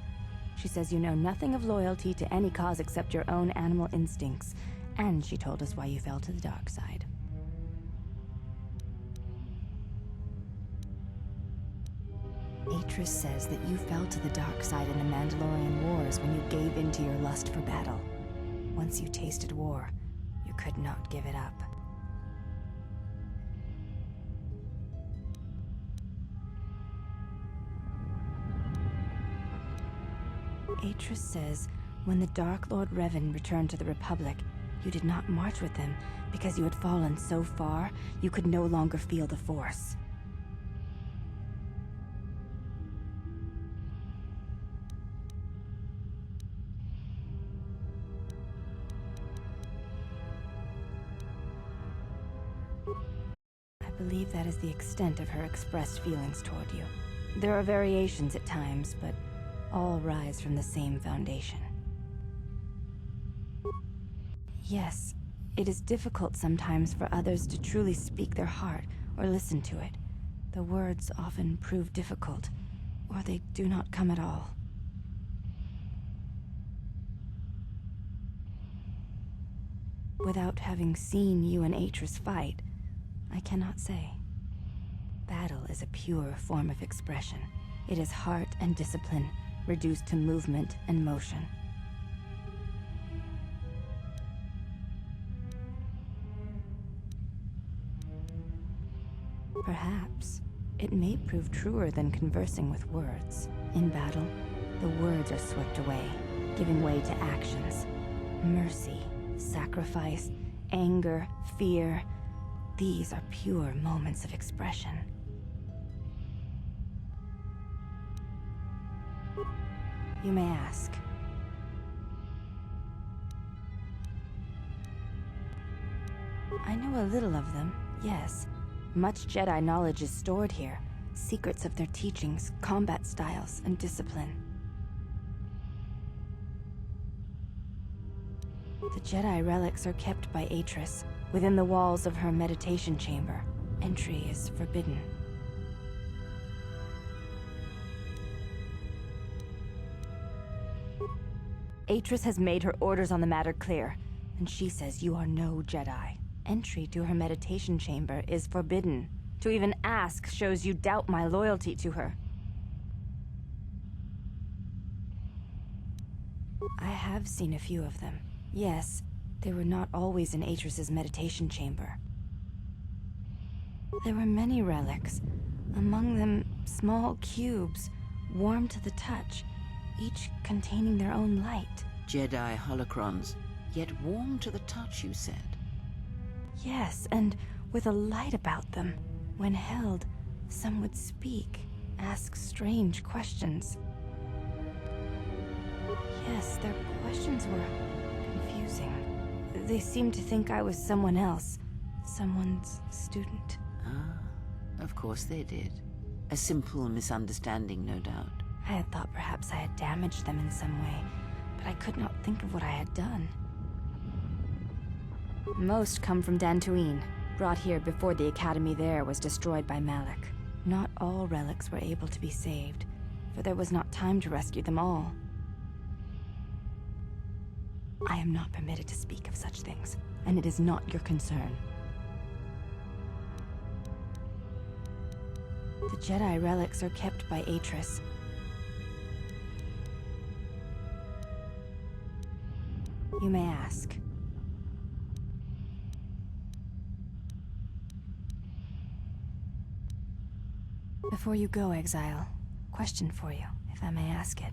She says you know nothing of loyalty to any cause except your own animal instincts, and she told us why you fell to the dark side. Atris says that you fell to the dark side in the Mandalorian Wars when you gave in to your lust for battle. Once you tasted war, you could not give it up. Atris says when the Dark Lord Revan returned to the Republic, you did not march with them because you had fallen so far you could no longer feel the Force. I believe that is the extent of her expressed feelings toward you. There are variations at times, but all rise from the same foundation. Yes, it is difficult sometimes for others to truly speak their heart or listen to it. The words often prove difficult, or they do not come at all. Without having seen you and Atris fight, I cannot say. Battle is a pure form of expression. It is heart and discipline, reduced to movement and motion. Perhaps it may prove truer than conversing with words. In battle, the words are swept away, giving way to actions. Mercy, sacrifice, anger, fear. These are pure moments of expression. You may ask. I know a little of them, yes. Much Jedi knowledge is stored here. Secrets of their teachings, combat styles, and discipline. The Jedi relics are kept by Atris, within the walls of her meditation chamber. Entry is forbidden. Atris has made her orders on the matter clear, and she says you are no Jedi. Entry to her meditation chamber is forbidden. To even ask shows you doubt my loyalty to her. I have seen a few of them. Yes, they were not always in Atris's meditation chamber. There were many relics, among them small cubes, warm to the touch, each containing their own light. Jedi holocrons, yet warm to the touch, you said. Yes, and with a light about them. When held, some would speak, ask strange questions. Yes, their questions were confusing. They seemed to think I was someone else, someone's student. Ah, of course they did. A simple misunderstanding, no doubt. I had thought perhaps I had damaged them in some way, but I could not think of what I had done. Most come from Dantooine, brought here before the academy there was destroyed by Malak. Not all relics were able to be saved, for there was not time to rescue them all. I am not permitted to speak of such things, and it is not your concern. The Jedi relics are kept by Atris. You may ask. Before you go, Exile, question for you, if I may ask it.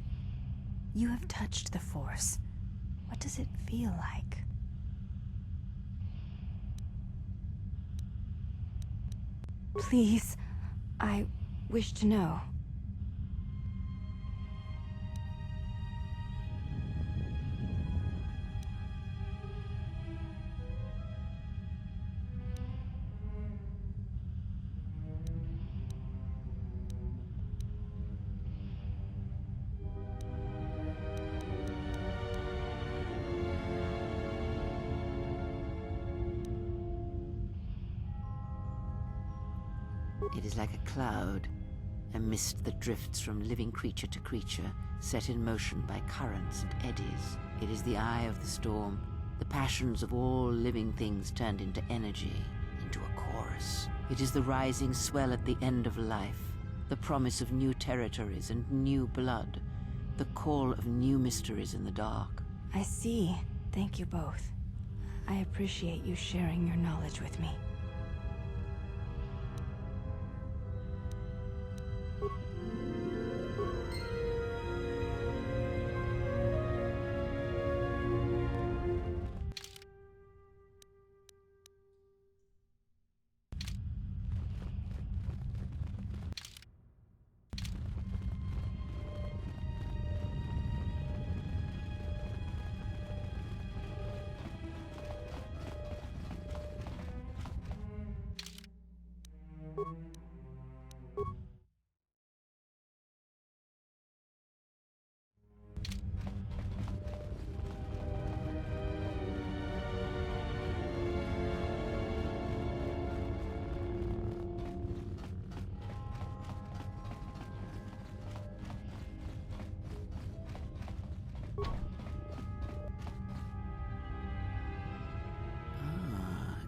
You have touched the Force. What does it feel like? Please, I wish to know. It is like a cloud, a mist that drifts from living creature to creature, set in motion by currents and eddies. It is the eye of the storm, the passions of all living things turned into energy, into a chorus. It is the rising swell at the end of life, The promise of new territories and new blood. The call of new mysteries in the dark. I see. Thank you both. I appreciate you sharing your knowledge with me.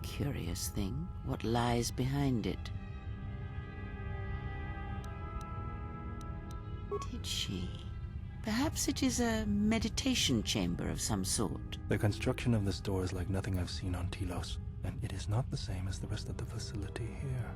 Curious thing. What lies behind it? Did she? Perhaps it is a meditation chamber of some sort. The construction of this door is like nothing I've seen on Telos, and it is not the same as the rest of the facility here.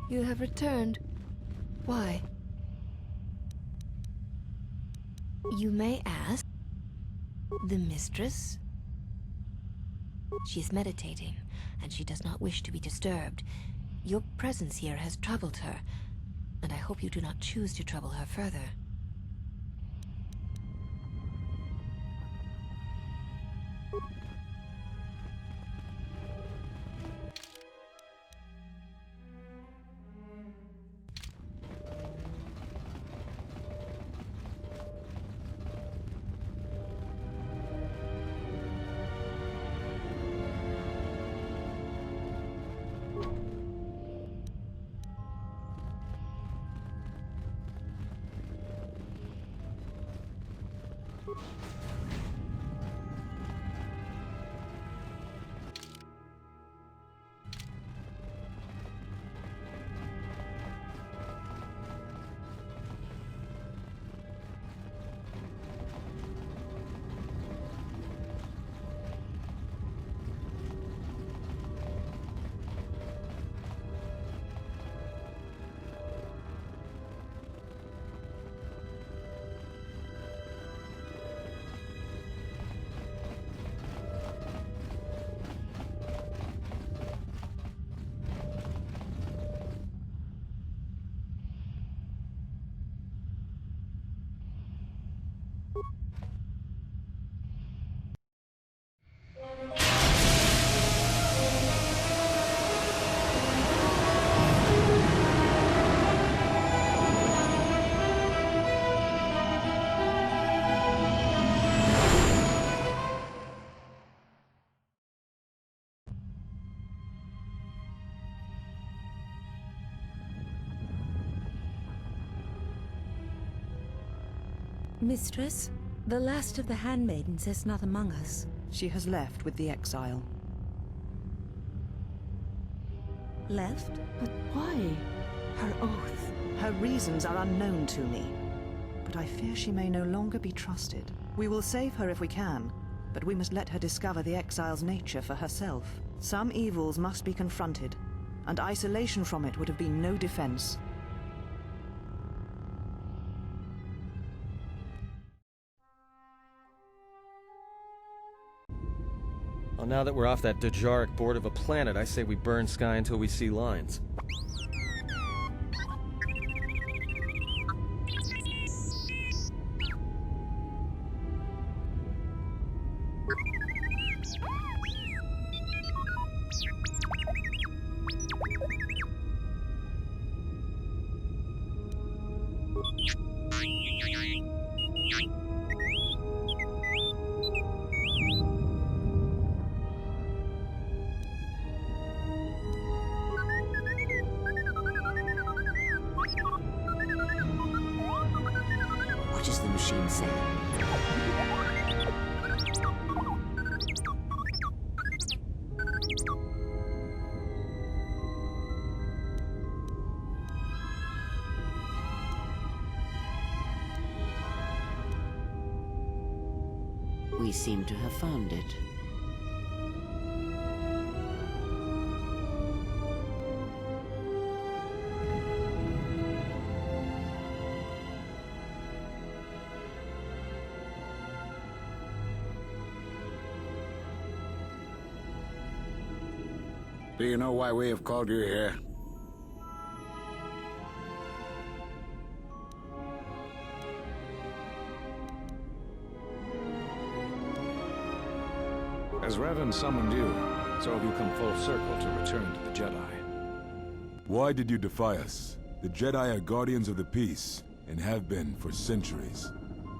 You have returned. Why? You may ask. The mistress? She is meditating, and she does not wish to be disturbed. Your presence here has troubled her, and I hope you do not choose to trouble her further. Mistress, the last of the handmaidens is not among us. She has left with the exile. Left? But why? Her oath. Her reasons are unknown to me, but I fear she may no longer be trusted. We will save her if we can, but we must let her discover the exile's nature for herself. Some evils must be confronted, and isolation from it would have been no defense. Well, now that we're off that Dejaric board of a planet, I say we burn sky until we see lines. What does the machine say? We seem to have found it. Do you know why we have called you here? As Revan summoned you, so have you come full circle to return to the Jedi. Why did you defy us? The Jedi are guardians of the peace, and have been for centuries.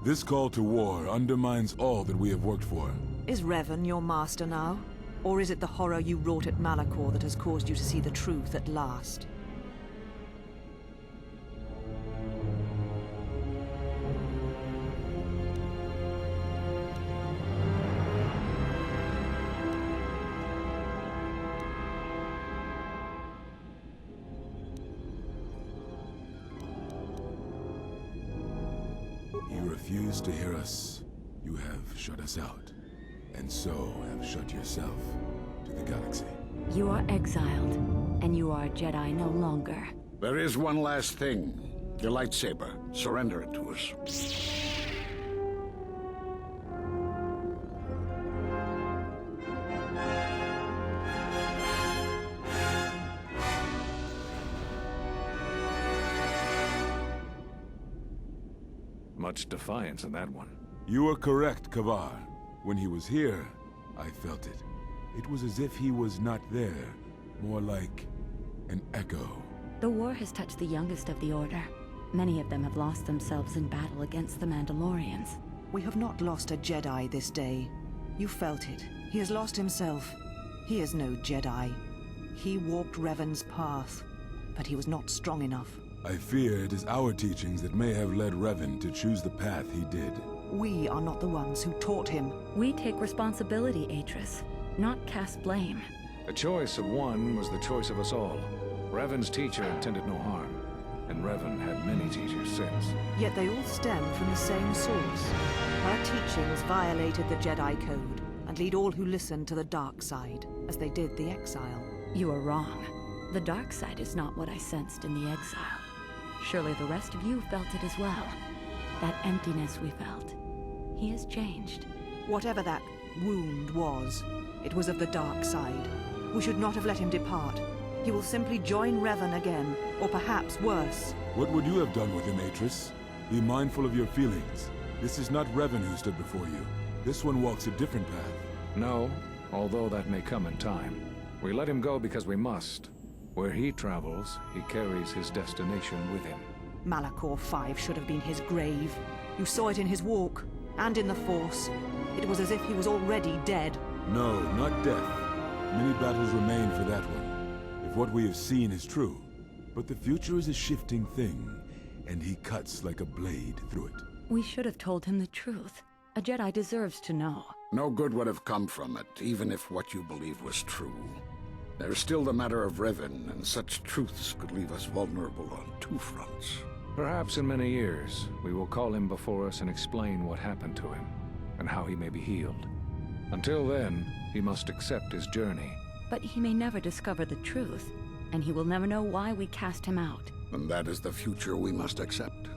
This call to war undermines all that we have worked for. Is Revan your master now? Or is it the horror you wrought at Malachor that has caused you to see the truth at last? You refuse to hear us. You have shut us out, and so have shut yourself to the galaxy. You are exiled, and you are a Jedi no longer. There is one last thing. Your lightsaber. Surrender it to us. Much defiance in that one. You are correct, Kavar. When he was here, I felt it. It was as if he was not there, more like an echo. The war has touched the youngest of the Order. Many of them have lost themselves in battle against the Mandalorians. We have not lost a Jedi this day. You felt it. He has lost himself. He is no Jedi. He walked Revan's path, but he was not strong enough. I fear it is our teachings that may have led Revan to choose the path he did. We are not the ones who taught him. We take responsibility, Atris, not cast blame. The choice of one was the choice of us all. Revan's teacher intended no harm, and Revan had many teachers since. Yet they all stem from the same source. Her teachings violated the Jedi Code, and lead all who listen to the dark side, as they did the exile. You are wrong. The dark side is not what I sensed in the exile. Surely the rest of you felt it as well. That emptiness we felt. He has changed. Whatever that wound was, it was of the dark side. We should not have let him depart. He will simply join Revan again, or perhaps worse. What would you have done with him, Atris? Be mindful of your feelings. This is not Revan who stood before you. This one walks a different path. No, although that may come in time. We let him go because we must. Where he travels, he carries his destination with him. Malachor 5 should have been his grave. You saw it in his walk, and in the Force. It was as if he was already dead. No, not death. Many battles remain for that one, if what we have seen is true. But the future is a shifting thing, and he cuts like a blade through it. We should have told him the truth. A Jedi deserves to know. No good would have come from it, even if what you believe was true. There's still the matter of Revan, and such truths could leave us vulnerable on two fronts. Perhaps in many years, we will call him before us and explain what happened to him, and how he may be healed. Until then, he must accept his journey. But he may never discover the truth, and he will never know why we cast him out. And that is the future we must accept.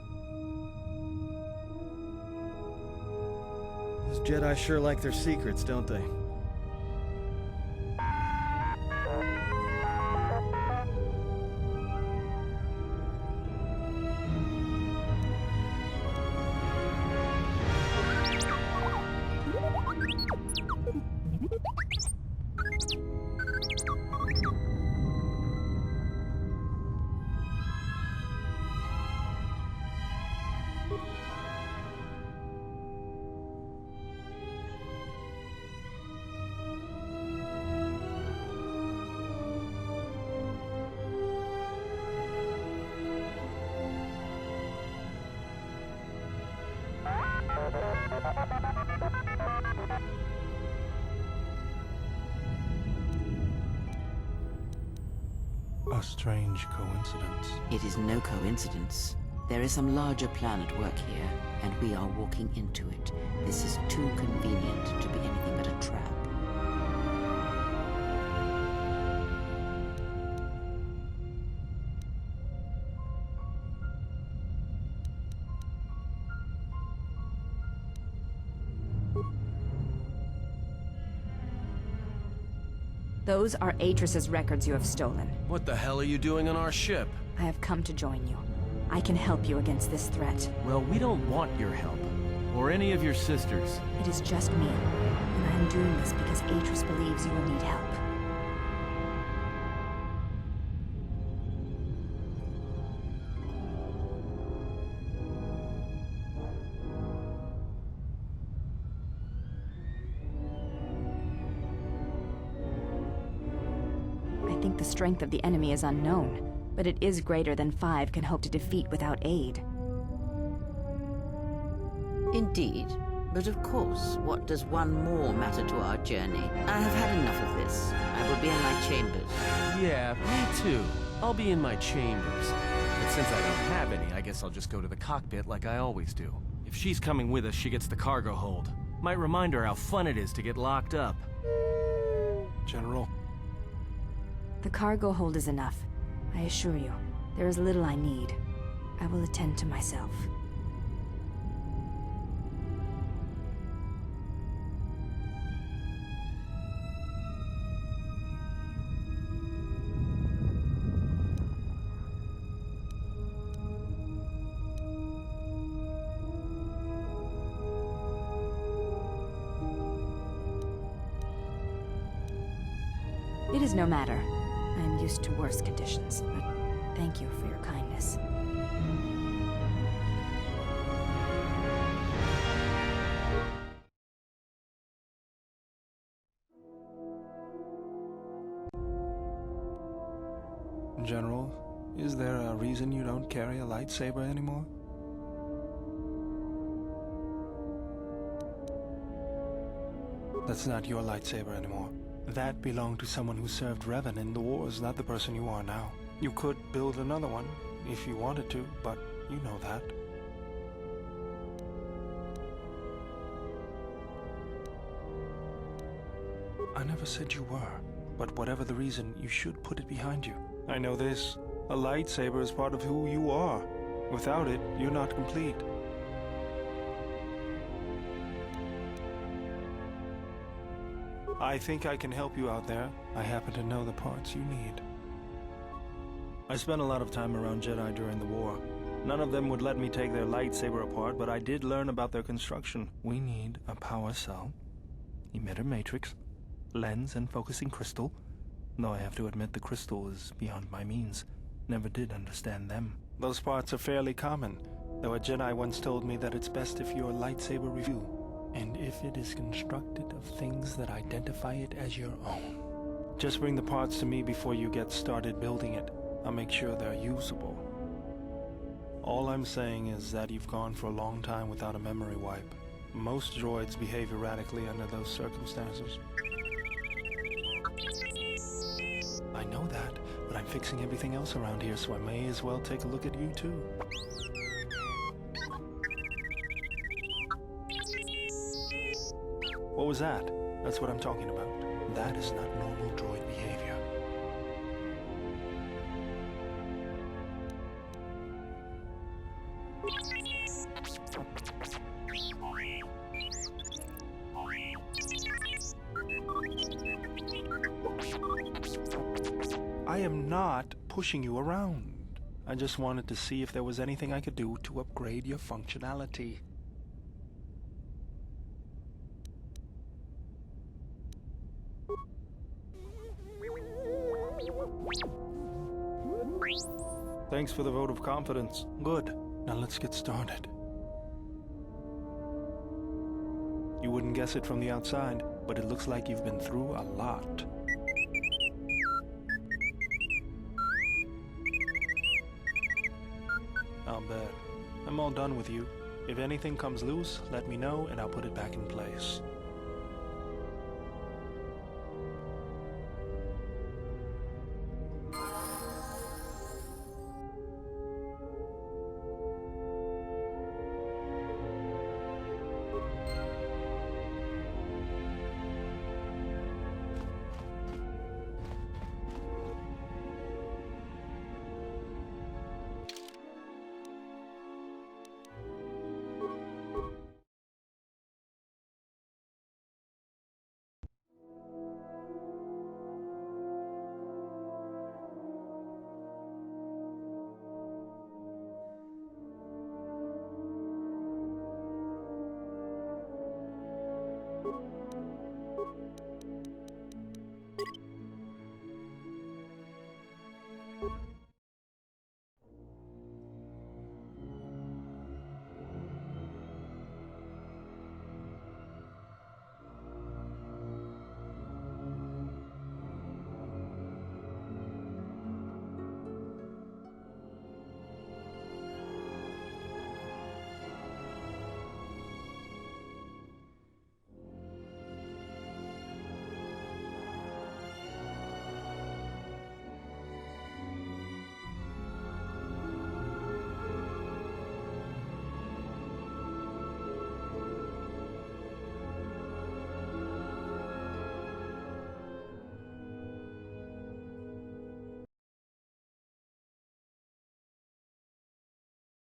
Those Jedi sure like their secrets, don't they? A strange coincidence. It is no coincidence. There is some larger plan at work here, and we are walking into it. This is too convenient to be anything but a trap. Those are Atris's records you have stolen. What the hell are you doing on our ship? I have come to join you. I can help you against this threat. Well, we don't want your help. Or any of your sisters. It is just me, and I am doing this because Atris believes you will need help. I think the strength of the enemy is unknown, but it is greater than 5 can hope to defeat without aid. Indeed. But of course, what does one more matter to our journey? I have had enough of this. I will be in my chambers. Yeah, me too. I'll be in my chambers. But since I don't have any, I guess I'll just go to the cockpit like I always do. If she's coming with us, she gets the cargo hold. Might remind her how fun it is to get locked up. General. The cargo hold is enough. I assure you, there is little I need. I will attend to myself. It is no matter. I am used to worse conditions, but thank you for your kindness. General, is there a reason you don't carry a lightsaber anymore? That's not your lightsaber anymore. That belonged to someone who served Revan in the wars, not the person you are now. You could build another one, if you wanted to, but you know that. I never said you were, but whatever the reason, you should put it behind you. I know this. A lightsaber is part of who you are. Without it, you're not complete. I think I can help you out there. I happen to know the parts you need. I spent a lot of time around Jedi during the war. None of them would let me take their lightsaber apart, but I did learn about their construction. We need a power cell, emitter matrix, lens and focusing crystal. Though I have to admit the crystal is beyond my means. Never did understand them. Those parts are fairly common, though a Jedi once told me that it's best if your lightsaber review, and if it is constructed of things that identify it as your own. Just bring the parts to me before you get started building it. I'll make sure they're usable. All I'm saying is that you've gone for a long time without a memory wipe. Most droids behave erratically under those circumstances. I know that, but I'm fixing everything else around here, so I may as well take a look at you too. What was that? That's what I'm talking about. That is not normal droid behavior. I am not pushing you around. I just wanted to see if there was anything I could do to upgrade your functionality. Thanks for the vote of confidence. Good. Now let's get started. You wouldn't guess it from the outside, but it looks like you've been through a lot. I'll bet. I'm all done with you. If anything comes loose, let me know and I'll put it back in place.